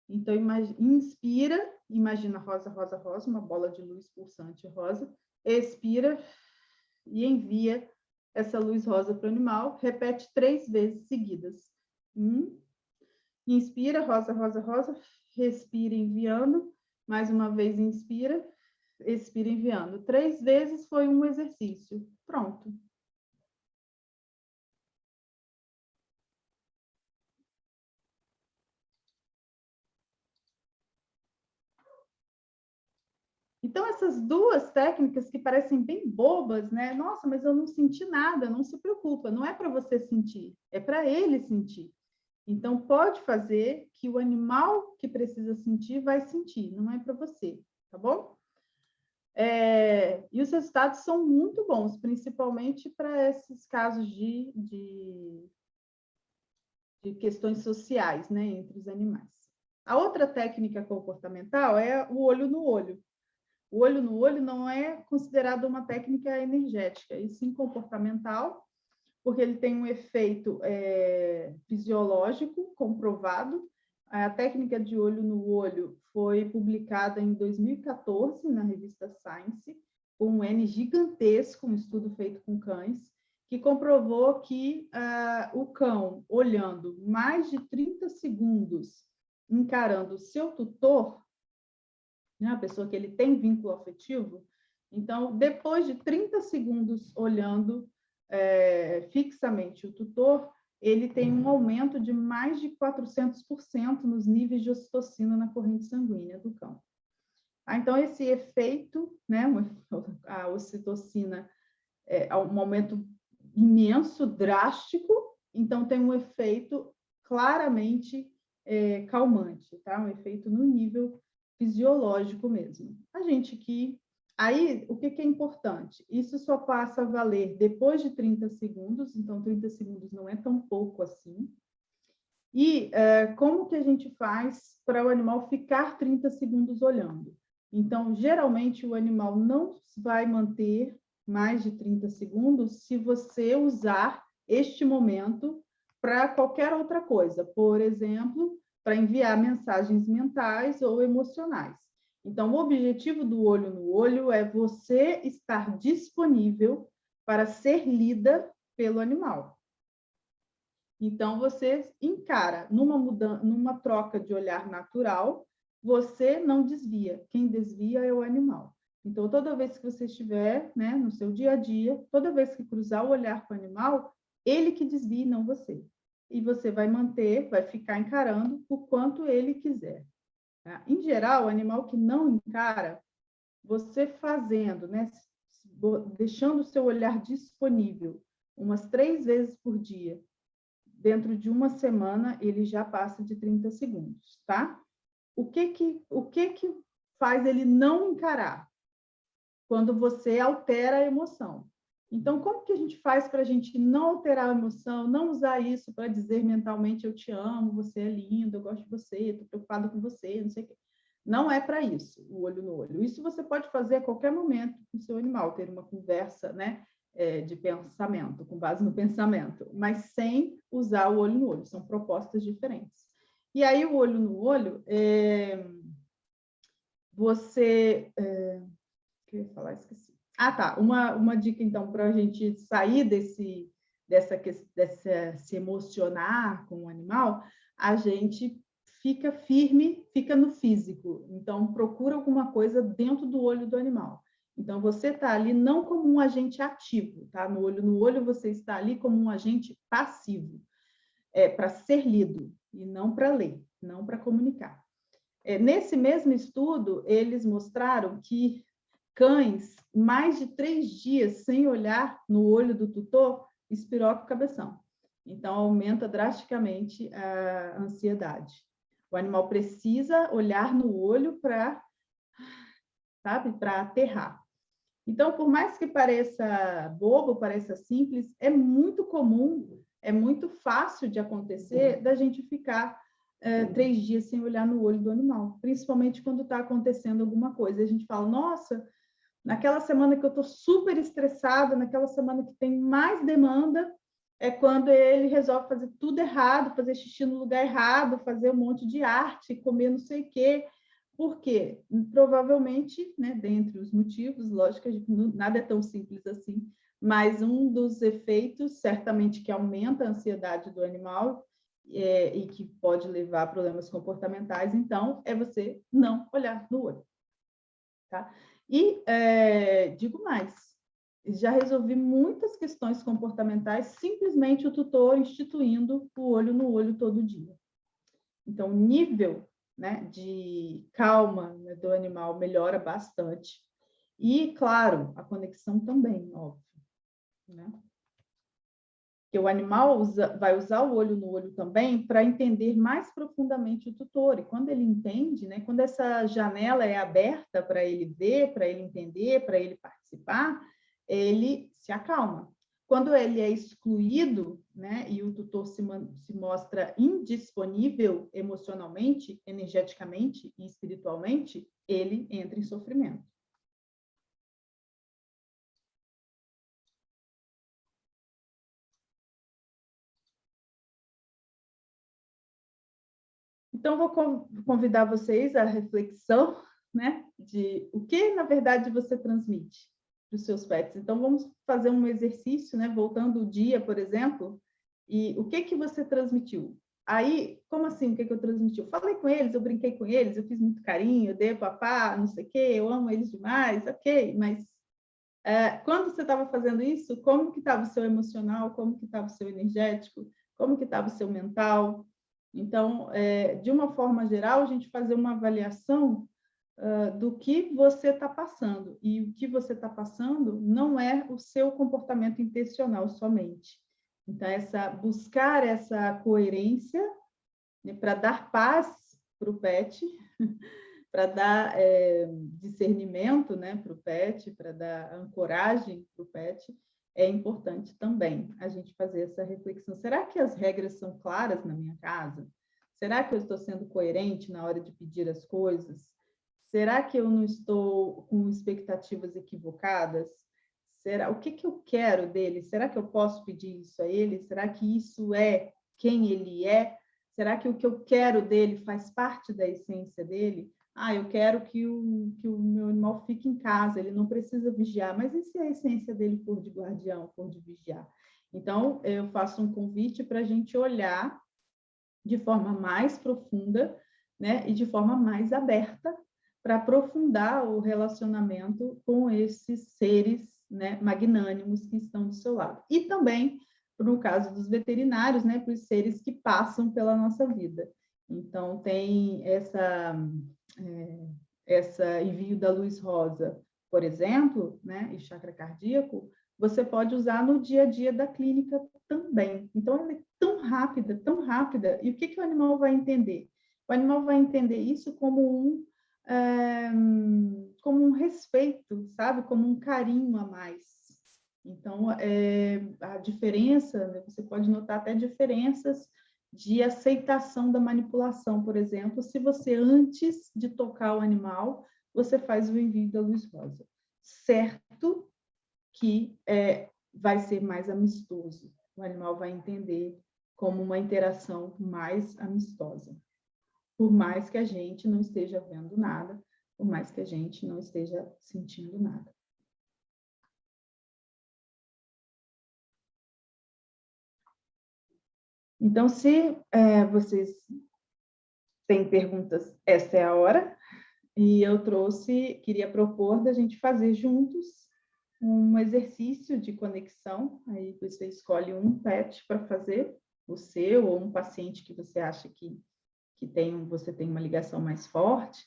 Então, inspira, imagina rosa, rosa, rosa, uma bola de luz pulsante rosa. Expira e envia essa luz rosa para o animal, repete 3 vezes seguidas. Inspira, rosa, rosa, rosa, respira enviando, mais uma vez inspira, expira enviando. 3 vezes foi um exercício. Pronto. Então, essas duas técnicas que parecem bem bobas, né? Nossa, mas eu não senti nada, não se preocupa, não é para você sentir, é para ele sentir. Então, pode fazer que o animal que precisa sentir vai sentir, não é para você, tá bom? E os resultados são muito bons, principalmente para esses casos de questões sociais, né, entre os animais. A outra técnica comportamental é o olho no olho. O olho no olho não é considerado uma técnica energética, e sim comportamental, porque ele tem um efeito fisiológico comprovado. A técnica de olho no olho foi publicada em 2014 na revista Science, com um N gigantesco, um estudo feito com cães, que comprovou que o cão, olhando mais de 30 segundos, encarando o seu tutor, né, a pessoa que ele tem vínculo afetivo, então, depois de 30 segundos olhando fixamente o tutor, ele tem um aumento de mais de 400% nos níveis de ocitocina na corrente sanguínea do cão. Então, esse efeito, né, a ocitocina, um aumento imenso, drástico, então tem um efeito claramente calmante, tá? Um efeito no nível fisiológico mesmo. A gente que... Aí, o que é importante? Isso só passa a valer depois de 30 segundos, então 30 segundos não é tão pouco assim. E como que a gente faz para o animal ficar 30 segundos olhando? Então, geralmente, o animal não vai manter mais de 30 segundos se você usar este momento para qualquer outra coisa. Por exemplo, para enviar mensagens mentais ou emocionais. Então, o objetivo do olho no olho é você estar disponível para ser lida pelo animal. Então, você encara numa troca de olhar natural, você não desvia. Quem desvia é o animal. Então, toda vez que você estiver, né, no seu dia a dia, toda vez que cruzar o olhar com o animal, ele que desvia, não você. E você vai manter, vai ficar encarando o quanto ele quiser. Tá? Em geral, o animal que não encara, você fazendo, né, deixando o seu olhar disponível umas 3 vezes por dia, dentro de uma semana, ele já passa de 30 segundos, tá? O que faz ele não encarar? Quando você altera a emoção. Então, como que a gente faz para a gente não alterar a emoção, não usar isso para dizer mentalmente, eu te amo, você é lindo, eu gosto de você, estou preocupado com você, não sei o quê. Não é para isso, o olho no olho. Isso você pode fazer a qualquer momento com o seu animal, ter uma conversa, né, de pensamento, com base no pensamento, mas sem usar o olho no olho. São propostas diferentes. E aí, o olho no olho, você... que eu ia falar, esqueci. Ah, tá. Uma dica, então, para a gente sair se emocionar com o animal, a gente fica firme, fica no físico. Então, procura alguma coisa dentro do olho do animal. Então, você está ali não como um agente ativo, tá? No olho, você está ali como um agente passivo, para ser lido, e não para ler, não para comunicar. Nesse mesmo estudo, eles mostraram que cães, mais de 3 dias sem olhar no olho do tutor, espiroca o cabeção. Então, aumenta drasticamente a ansiedade. O animal precisa olhar no olho para aterrar. Então, por mais que pareça bobo, pareça simples, é muito comum, é muito fácil de acontecer da gente ficar 3 dias sem olhar no olho do animal, principalmente quando está acontecendo alguma coisa. A gente fala, nossa, naquela semana que eu estou super estressada, naquela semana que tem mais demanda, é quando ele resolve fazer tudo errado, fazer xixi no lugar errado, fazer um monte de arte, comer não sei o quê. Por quê? Provavelmente, né, dentre os motivos, lógico, nada é tão simples assim, mas um dos efeitos, certamente, que aumenta a ansiedade do animal e que pode levar a problemas comportamentais, então, é você não olhar no olho. Tá? E digo mais, já resolvi muitas questões comportamentais simplesmente o tutor instituindo o olho no olho todo dia. Então, o nível, né, de calma, né, do animal melhora bastante. E, claro, a conexão também, óbvio. Né? Que o animal vai usar o olho no olho também para entender mais profundamente o tutor. E quando ele entende, né, quando essa janela é aberta para ele ver, para ele entender, para ele participar, ele se acalma. Quando ele é excluído, né, e o tutor se mostra indisponível emocionalmente, energeticamente e espiritualmente, ele entra em sofrimento. Então, vou convidar vocês à reflexão, né, de o que, na verdade, você transmite para os seus pets. Então, vamos fazer um exercício, né, voltando o dia, por exemplo, e o que você transmitiu? Aí, como assim, o que eu transmiti? Eu falei com eles, eu brinquei com eles, eu fiz muito carinho, eu dei papá, não sei o quê, eu amo eles demais, ok, mas quando você estava fazendo isso, como que estava o seu emocional, como que estava o seu energético, como que estava o seu mental? Então, de uma forma geral, a gente fazer uma avaliação do que você está passando. E o que você está passando não é o seu comportamento intencional somente. Então, buscar essa coerência, né, para dar paz para o pet, para dar discernimento, né, para o pet, para dar ancoragem para o pet, é importante também a gente fazer essa reflexão. Será que as regras são claras na minha casa? Será que eu estou sendo coerente na hora de pedir as coisas? Será que eu não estou com expectativas equivocadas? O que eu quero dele? Será que eu posso pedir isso a ele? Será que isso é quem ele é? Será que o que eu quero dele faz parte da essência dele? Eu quero que o meu animal fique em casa, ele não precisa vigiar. Mas e se a essência dele for de guardião, for de vigiar? Então, eu faço um convite para a gente olhar de forma mais profunda, né, e de forma mais aberta para aprofundar o relacionamento com esses seres, né, magnânimos que estão do seu lado. E também, no caso dos veterinários, né, para os seres que passam pela nossa vida. Então, tem essa envio da luz rosa, por exemplo, né, e chakra cardíaco, você pode usar no dia a dia da clínica também. Então, ela é tão rápida, e o que o animal vai entender? O animal vai entender isso como um respeito, sabe? Como um carinho a mais. Então, a diferença, né? Você pode notar até diferenças de aceitação da manipulação, por exemplo, se você, antes de tocar o animal, você faz o envio da luz rosa. Certo que vai ser mais amistoso. O animal vai entender como uma interação mais amistosa. Por mais que a gente não esteja vendo nada, por mais que a gente não esteja sentindo nada. Então, se vocês têm perguntas, essa é a hora. E eu queria propor da gente fazer juntos um exercício de conexão. Aí você escolhe um pet para fazer, o seu, ou um paciente que você acha que você tem uma ligação mais forte.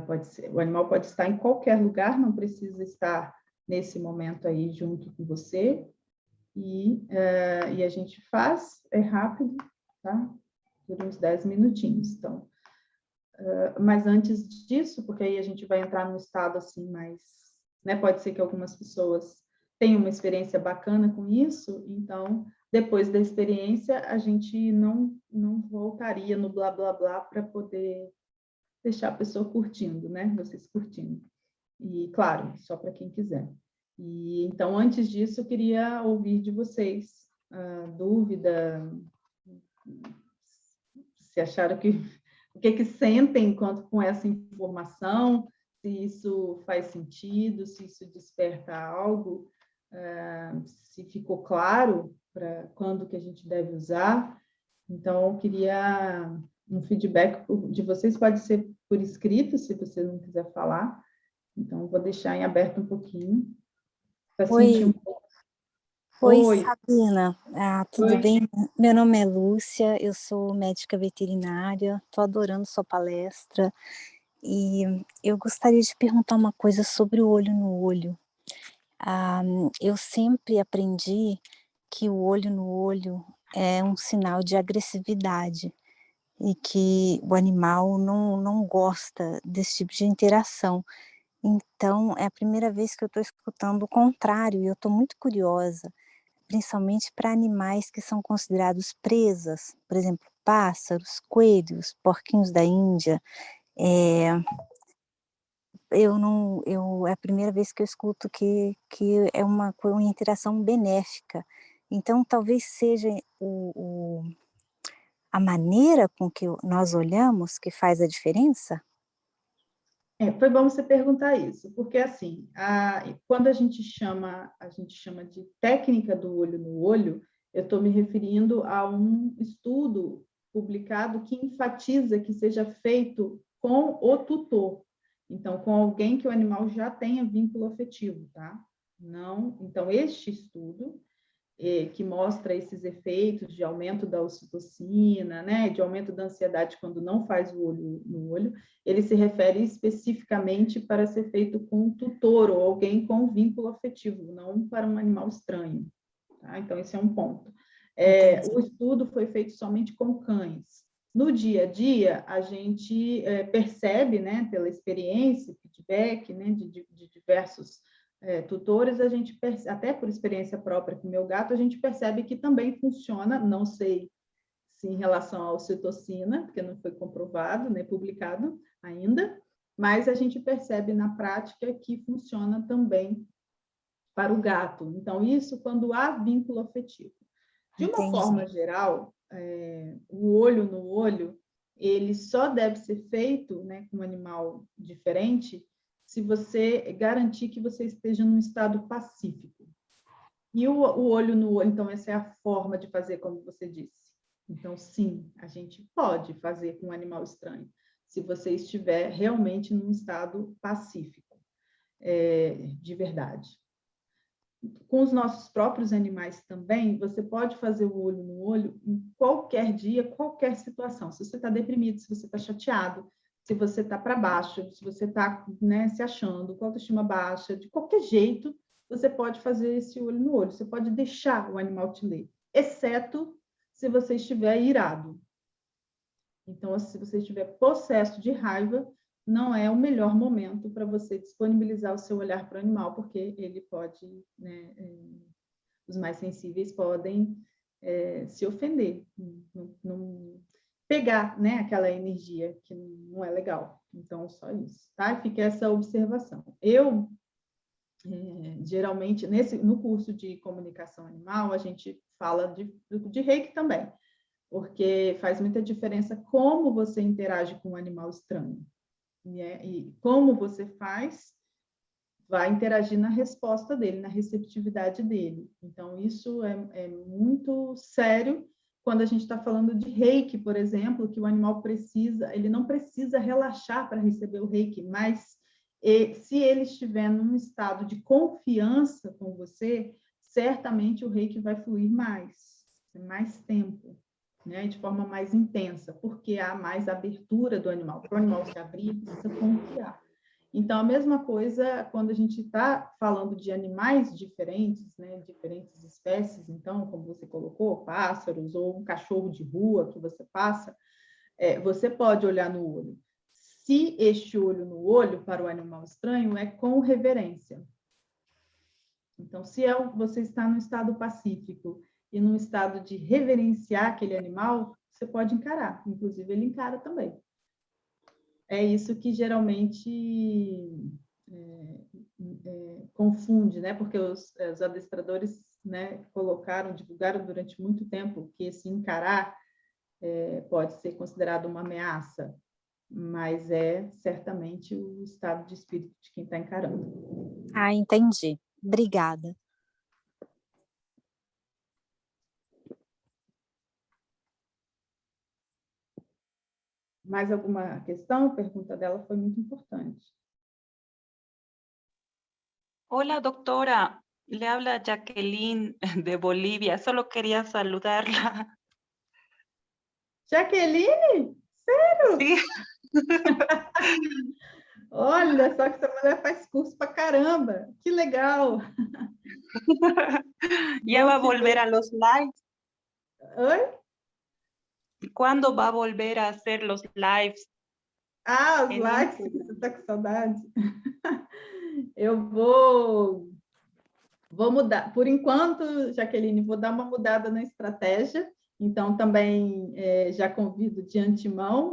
Pode ser, o animal pode estar em qualquer lugar, não precisa estar nesse momento aí junto com você. E a gente faz, é rápido, tá? Por uns 10 minutinhos. Então, mas antes disso, porque aí a gente vai entrar num estado assim mais, né? Pode ser que algumas pessoas tenham uma experiência bacana com isso, então depois da experiência a gente não voltaria no blá blá blá para poder deixar a pessoa curtindo, né? Vocês curtindo. E claro, só para quem quiser. E então antes disso eu queria ouvir de vocês dúvida, se acharam o que sentem enquanto com essa informação, se isso faz sentido, se isso desperta algo. se ficou claro para quando que a gente deve usar. Então, eu queria um feedback de vocês, pode ser por escrito, se você não quiser falar. Então, vou deixar em aberto um pouquinho, para sentir um pouco. Oi, Oi. Sabina. Tudo Oi. bem? Meu nome é Lúcia, eu sou médica veterinária, estou adorando sua palestra e eu gostaria de perguntar uma coisa sobre o olho no olho. Eu sempre aprendi que o olho no olho é um sinal de agressividade e que o animal não gosta desse tipo de interação. Então, é a primeira vez que eu estou escutando o contrário e eu estou muito curiosa, principalmente para animais que são considerados presas, por exemplo, pássaros, coelhos, porquinhos da Índia. É a primeira vez que eu escuto que é uma interação benéfica. Então, talvez seja a maneira com que nós olhamos que faz a diferença? Foi bom você perguntar isso, porque assim, quando a gente chama de técnica do olho no olho, eu estou me referindo a um estudo publicado que enfatiza que seja feito com o tutor, então com alguém que o animal já tenha vínculo afetivo, tá? Não, então este estudo que mostra esses efeitos de aumento da ocitocina, né, de aumento da ansiedade quando não faz o olho no olho, ele se refere especificamente para ser feito com um tutor ou alguém com vínculo afetivo, não para um animal estranho. Tá? Então, esse é um ponto. O estudo foi feito somente com cães. No dia a dia, a gente percebe, né, pela experiência, feedback, né, de diversos tutores, a gente até por experiência própria com o meu gato, a gente percebe que também funciona, não sei se em relação à ocitocina, porque não foi comprovado, nem publicado ainda, mas a gente percebe na prática que funciona também para o gato. Então, isso quando há vínculo afetivo. De uma forma geral, o olho no olho, ele só deve ser feito, né, com um animal diferente se você garantir que você esteja num estado pacífico. E o olho no olho, então, essa é a forma de fazer, como você disse. Então, sim, a gente pode fazer com um animal estranho, se você estiver realmente num estado pacífico, de verdade. Com os nossos próprios animais também, você pode fazer o olho no olho em qualquer dia, qualquer situação. Se você está deprimido, se você está chateado, se você está para baixo, se você está, né, se achando, com autoestima baixa, de qualquer jeito, você pode fazer esse olho no olho. Você pode deixar o animal te ler, exceto se você estiver irado. Então, se você estiver possesso de raiva, não é o melhor momento para você disponibilizar o seu olhar para o animal, porque ele pode, né, os mais sensíveis podem se ofender, não pegar, né, aquela energia que não é legal. Então, só isso, tá? Fica essa observação. Eu, geralmente, no curso de comunicação animal, a gente fala de reiki também, porque faz muita diferença como você interage com um animal estranho. E como você faz, vai interagir na resposta dele, na receptividade dele. Então, isso é muito sério quando a gente está falando de reiki, por exemplo, que o animal ele não precisa relaxar para receber o reiki, mas se ele estiver num estado de confiança com você, certamente o reiki vai fluir mais tempo, né, de forma mais intensa, porque há mais abertura do animal. Para o animal se abrir, precisa confiar. Então, a mesma coisa quando a gente está falando de animais diferentes, né, diferentes espécies, então, como você colocou, pássaros ou um cachorro de rua que você passa, você pode olhar no olho. Se este olho no olho para o animal estranho é com reverência. Então, se você está no estado pacífico e num estado de reverenciar aquele animal, você pode encarar. Inclusive, ele encara também. É isso que geralmente confunde, né? Porque os adestradores, né, divulgaram durante muito tempo que esse encarar pode ser considerado uma ameaça, mas é certamente o estado de espírito de quem está encarando. Entendi. Obrigada. Mais alguma questão? A pergunta dela foi muito importante. Hola, doctora. Le habla Jacqueline de Bolivia. Solo quería saludarla. Jaqueline? Sério? Sí. Olha só que essa mulher faz curso pra caramba. Que legal. Ya Bom va a te volver ver. a los lives. Oi? ¿Cuándo va a volver a hacer los lives Ah, os en likes, Instagram? você está com saudade? Eu vou mudar. Por enquanto, Jaqueline, vou dar uma mudada na estratégia. Então, também já convido de antemão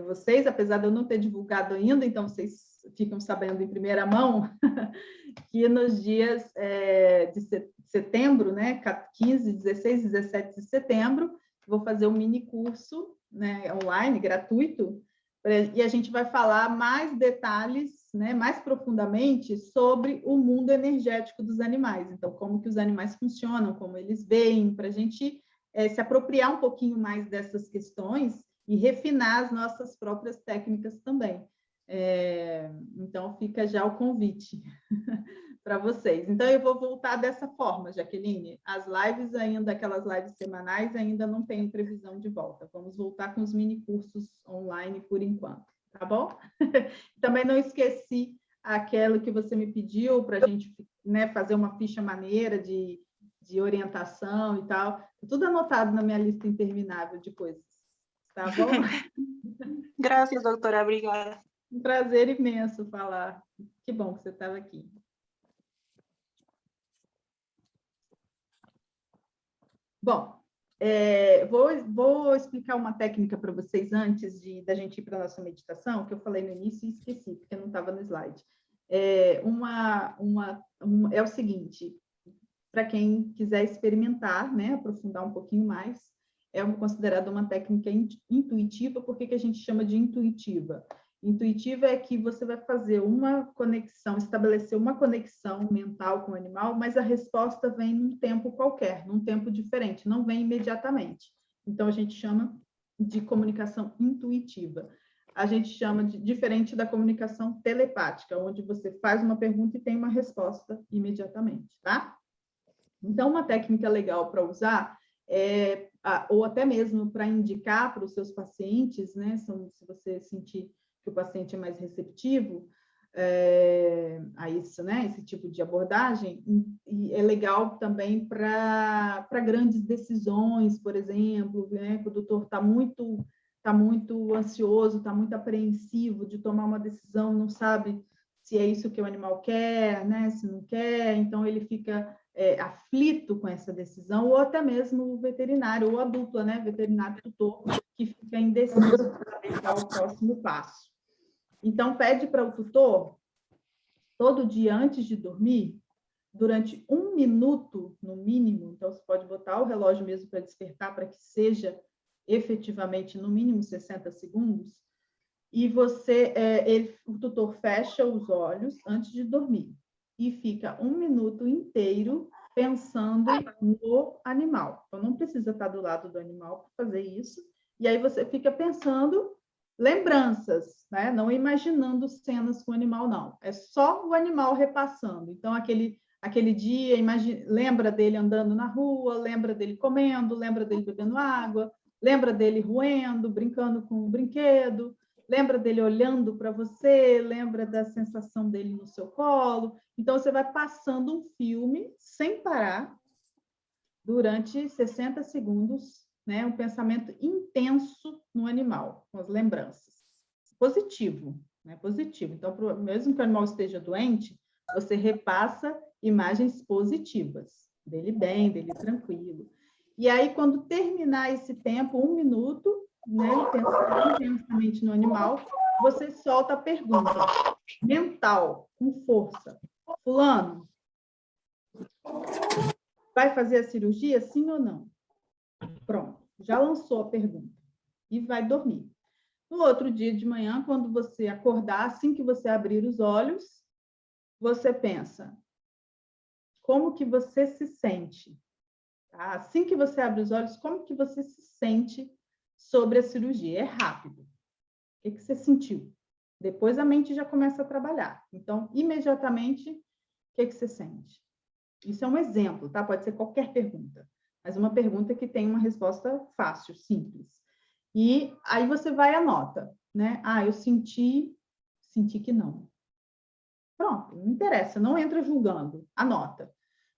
vocês, apesar de eu não ter divulgado ainda, então vocês ficam sabendo em primeira mão, que nos dias de setembro, né, 15, 16, 17 de setembro, vou fazer um mini curso, né, online, gratuito, e a gente vai falar mais detalhes, né, mais profundamente sobre o mundo energético dos animais. Então, como que os animais funcionam, como eles veem, para a gente se apropriar um pouquinho mais dessas questões e refinar as nossas próprias técnicas também. Então, fica já o convite para vocês. Então, eu vou voltar dessa forma, Jaqueline. As lives ainda, aquelas lives semanais, ainda não tenho previsão de volta. Vamos voltar com os mini cursos online por enquanto, tá bom? Também não esqueci aquilo que você me pediu para a gente, né, fazer uma ficha maneira de orientação e tal. Tudo anotado na minha lista interminável de coisas, tá bom? Gracias, doctora. Obrigada. Um prazer imenso falar. Que bom que você estava aqui. Bom, vou explicar uma técnica para vocês antes da gente ir para a nossa meditação, que eu falei no início e esqueci, porque não estava no slide. É o seguinte, para quem quiser experimentar, né, aprofundar um pouquinho mais, é considerada uma técnica intuitiva. Por que a gente chama de intuitiva? Intuitiva é que você vai fazer uma conexão, estabelecer uma conexão mental com o animal, mas a resposta vem num tempo qualquer, num tempo diferente, não vem imediatamente. Então, a gente chama de comunicação intuitiva. A gente chama de diferente da comunicação telepática, onde você faz uma pergunta e tem uma resposta imediatamente, tá? Então, uma técnica legal para usar ou até mesmo para indicar para os seus pacientes, né? Se você sentir que o paciente é mais receptivo a isso, né? Esse tipo de abordagem, e é legal também para grandes decisões, por exemplo, né? O doutor está muito ansioso, está muito apreensivo de tomar uma decisão, não sabe se é isso que o animal quer, né? Se não quer, então ele fica aflito com essa decisão, ou até mesmo o veterinário, ou a dupla, né? Veterinário tutor, que fica indeciso para saber qual é o próximo passo. Então, pede para o tutor, todo dia antes de dormir, durante 1 minuto, no mínimo, então você pode botar o relógio mesmo para despertar, para que seja efetivamente, no mínimo, 60 segundos, e o tutor fecha os olhos antes de dormir, e fica 1 minuto inteiro pensando no animal. Então, não precisa estar do lado do animal para fazer isso, e aí você fica pensando lembranças, né? Não imaginando cenas com o animal, não. É só o animal repassando. Então, aquele dia, lembra dele andando na rua, lembra dele comendo, lembra dele bebendo água, lembra dele roendo, brincando com o brinquedo, lembra dele olhando para você, lembra da sensação dele no seu colo. Então, você vai passando um filme sem parar durante 60 segundos, né? Um pensamento intenso no animal, com as lembranças. Positivo, né? Positivo. Então, mesmo que o animal esteja doente, você repassa imagens positivas, dele bem, dele tranquilo. E aí, quando terminar esse tempo, 1 minuto, né, pensando intensamente no animal, você solta a pergunta mental, com força. Fulano, vai fazer a cirurgia, sim ou não? Pronto, já lançou a pergunta. E vai dormir. No outro dia de manhã, quando você acordar, assim que você abrir os olhos, você pensa, como que você se sente? Assim que você abre os olhos, como que você se sente sobre a cirurgia? É rápido. que você sentiu? Depois a mente já começa a trabalhar. Então, imediatamente, o que você sente? Isso é um exemplo, tá? Pode ser qualquer pergunta, mas uma pergunta que tem uma resposta fácil, simples. E aí você vai e anota, né? Ah, eu senti que não. Pronto, não interessa, não entra julgando, anota.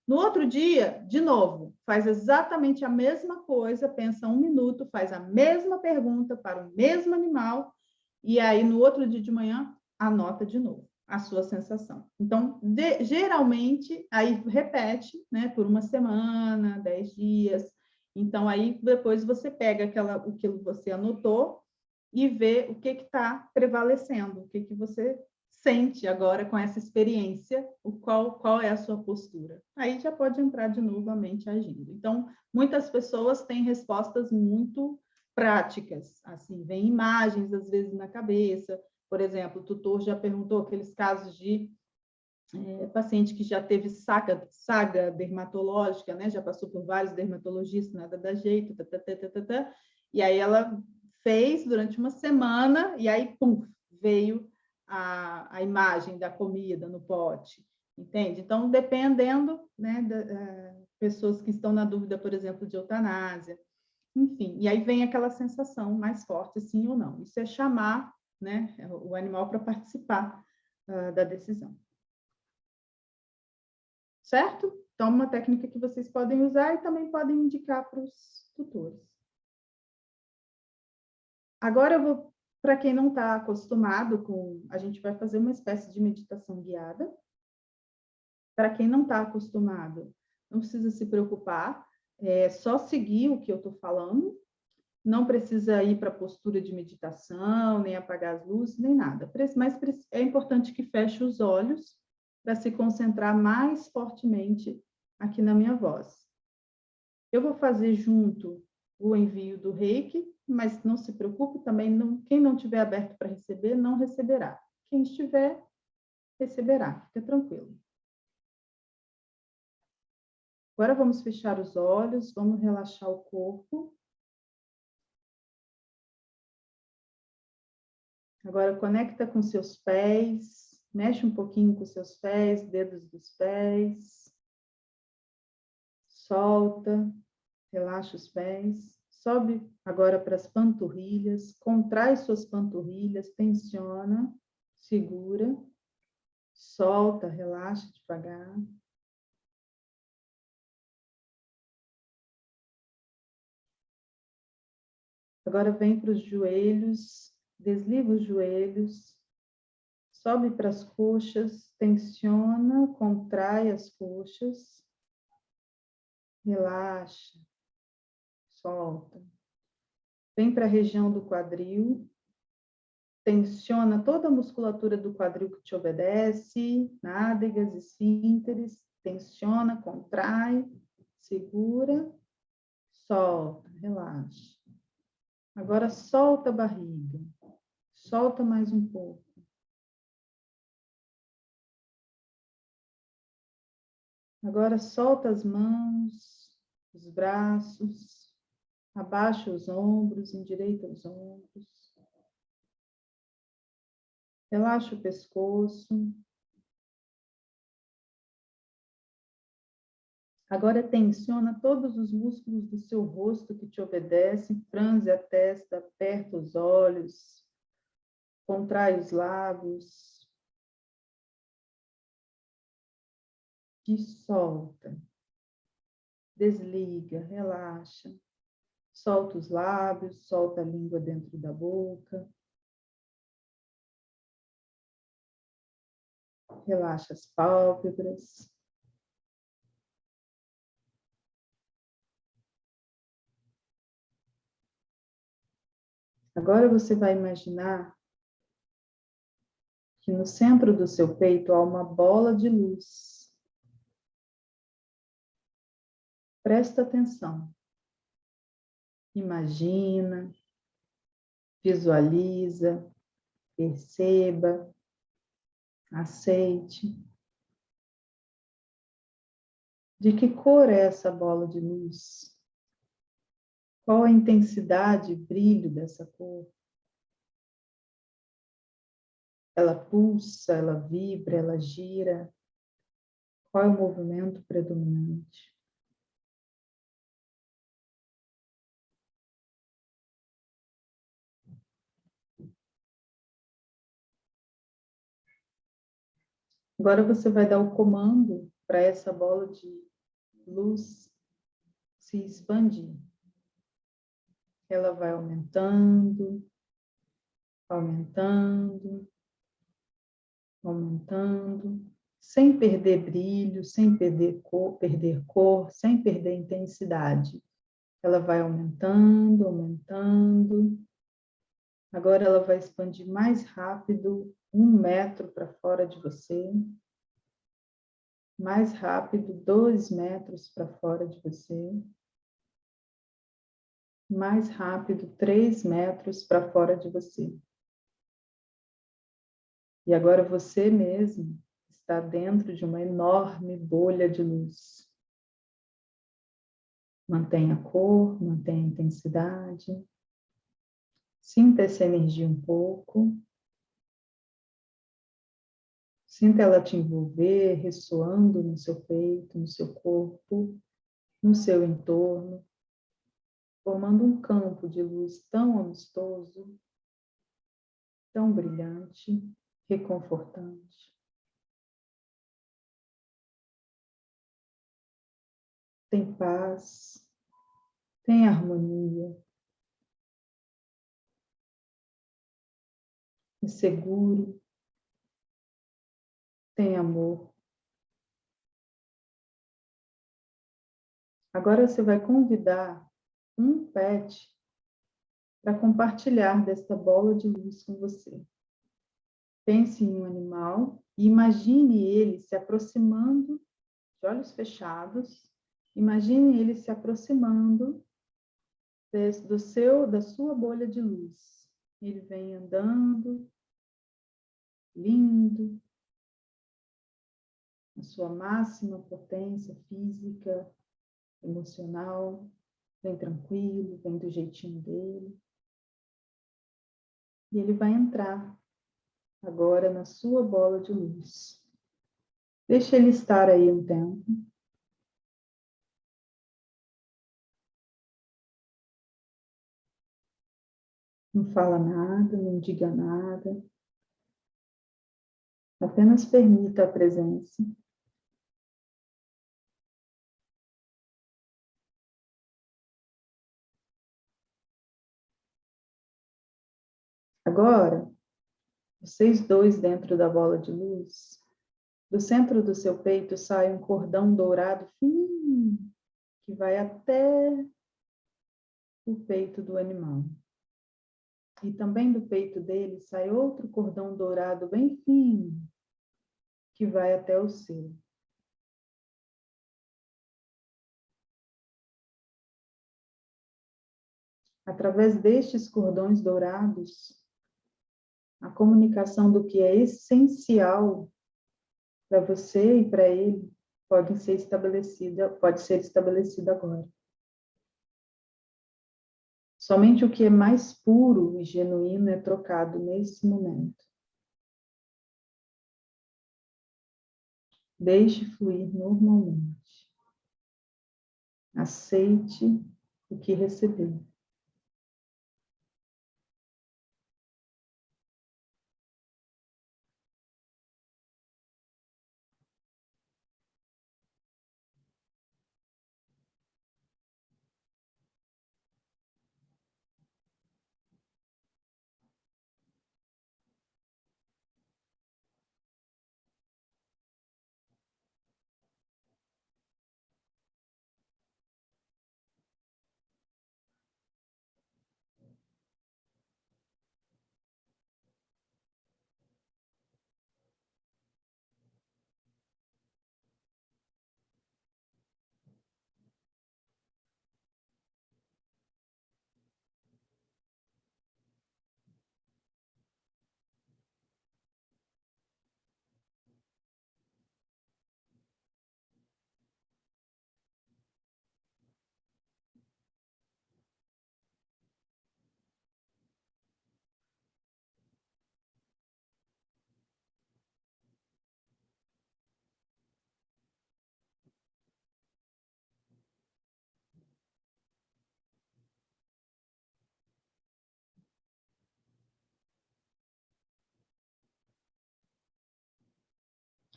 No outro dia, de novo, faz exatamente a mesma coisa, pensa 1 minuto, faz a mesma pergunta para o mesmo animal, e aí no outro dia de manhã, anota de novo a sua sensação. Então, geralmente, aí repete, né, por 1 semana, 10 dias. Então, aí depois você pega o que você anotou e vê o que está prevalecendo, o que você sente agora com essa experiência, qual é a sua postura. Aí já pode entrar de novo a mente agindo. Então, muitas pessoas têm respostas muito práticas, assim, vem imagens às vezes na cabeça. Por exemplo, o tutor já perguntou aqueles casos de paciente que já teve saga dermatológica, né? Já passou por vários dermatologistas, nada dá jeito, e aí ela fez durante 1 semana, e aí, pum, veio a imagem da comida no pote, entende? Então, dependendo, né, pessoas que estão na dúvida, por exemplo, de eutanásia, enfim, e aí vem aquela sensação mais forte, sim ou não. Isso é chamar, né, o animal para participar da decisão. Certo? Então, uma técnica que vocês podem usar e também podem indicar para os tutores. Agora, eu vou, para quem não está acostumado com, a gente vai fazer uma espécie de meditação guiada. Para quem não está acostumado, não precisa se preocupar, é só seguir o que eu estou falando, não precisa ir para a postura de meditação, nem apagar as luzes, nem nada. Mas é importante que feche os olhos para se concentrar mais fortemente aqui na minha voz. Eu vou fazer junto o envio do Reiki, mas não se preocupe também, quem não estiver aberto para receber, não receberá. Quem estiver, receberá, fica tranquilo. Agora vamos fechar os olhos, vamos relaxar o corpo. Agora conecta com seus pés, mexe um pouquinho com seus pés, dedos dos pés. Solta, relaxa os pés. Sobe agora para as panturrilhas, contrai suas panturrilhas, tensiona, segura, solta, relaxa devagar. Agora vem para os joelhos, desliga os joelhos, sobe para as coxas, tensiona, contrai as coxas, relaxa, solta. Vem para a região do quadril, tensiona toda a musculatura do quadril que te obedece, nádegas, esfínteres, tensiona, contrai, segura, solta, relaxa. Agora solta a barriga, solta mais um pouco. Agora solta as mãos, os braços, abaixa os ombros, endireita os ombros. Relaxa o pescoço. Agora tensiona todos os músculos do seu rosto que te obedecem, franze a testa, aperta os olhos, contrai os lábios e solta. Desliga, relaxa. Solta os lábios, solta a língua dentro da boca. Relaxa as pálpebras. Agora você vai imaginar que no centro do seu peito há uma bola de luz. Presta atenção. Imagina, visualiza, perceba, aceite. De que cor é essa bola de luz? Qual a intensidade e brilho dessa cor? Ela pulsa, ela vibra, ela gira. Qual é o movimento predominante? Agora você vai dar o comando para essa bola de luz se expandir. Ela vai aumentando, aumentando, aumentando, sem perder brilho, sem perder cor, sem perder intensidade. Ela vai aumentando, aumentando. Agora ela vai expandir mais rápido, 1 metro para fora de você. Mais rápido, 2 metros para fora de você. Mais rápido, 3 metros para fora de você. E agora você mesmo está dentro de uma enorme bolha de luz. Mantenha a cor, mantenha a intensidade. Sinta essa energia um pouco. Sinta ela te envolver, ressoando no seu peito, no seu corpo, no seu entorno, formando um campo de luz tão amistoso, tão brilhante, reconfortante. Tem paz, tem harmonia, é seguro, tem amor. Agora você vai convidar um pet para compartilhar desta bola de luz com você. Pense em um animal e imagine ele se aproximando, de olhos fechados, imagine ele se aproximando da sua bolha de luz. Ele vem andando, lindo, na sua máxima potência física, emocional, vem tranquilo, vem do jeitinho dele. E ele vai entrar agora na sua bola de luz. Deixa ele estar aí um tempo. Não fala nada, não diga nada. Apenas permita a presença. Agora, vocês dois dentro da bola de luz, do centro do seu peito sai um cordão dourado fininho, que vai até o peito do animal. E também do peito dele sai outro cordão dourado bem fino, que vai até o seu. Através destes cordões dourados, a comunicação do que é essencial para você e para ele pode ser estabelecida agora. Somente o que é mais puro e genuíno é trocado nesse momento. Deixe fluir normalmente. Aceite o que recebeu.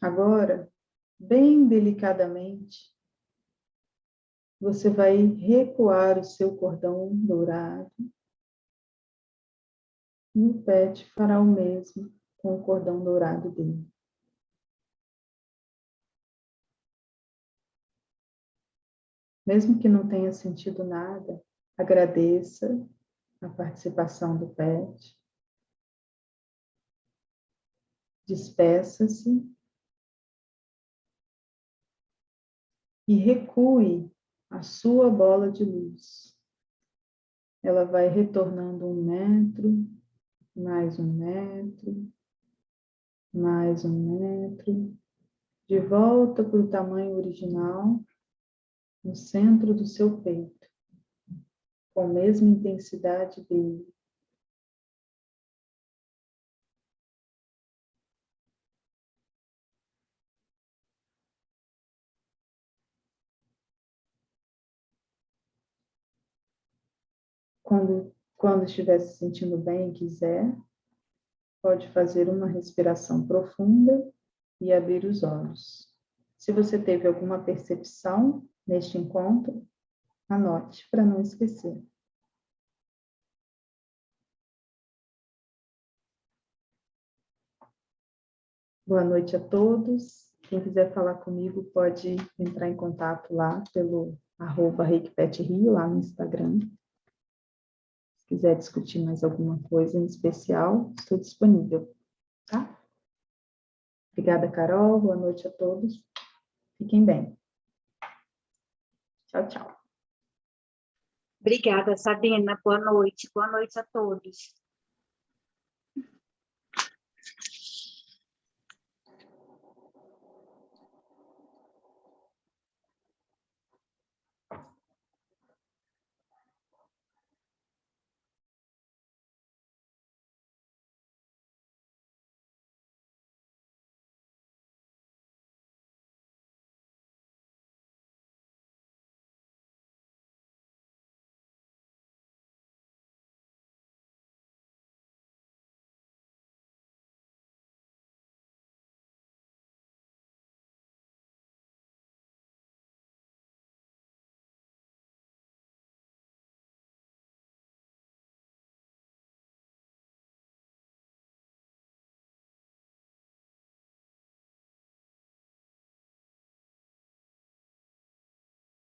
Agora, bem delicadamente, você vai recuar o seu cordão dourado e o pet fará o mesmo com o cordão dourado dele. Mesmo que não tenha sentido nada, agradeça a participação do pet. Despeça-se e recue a sua bola de luz. Ela vai retornando 1 metro, mais 1 metro, mais 1 metro, de volta para o tamanho original, no centro do seu peito, com a mesma intensidade dele. Quando estiver se sentindo bem e quiser, pode fazer uma respiração profunda e abrir os olhos. Se você teve alguma percepção neste encontro, anote para não esquecer. Boa noite a todos. Quem quiser falar comigo pode entrar em contato lá pelo @ReikiPetRio, lá no Instagram. Se quiser discutir mais alguma coisa em especial, estou disponível, tá? Obrigada, Carol. Boa noite a todos. Fiquem bem. Tchau, tchau. Obrigada, Sabina. Boa noite. Boa noite a todos.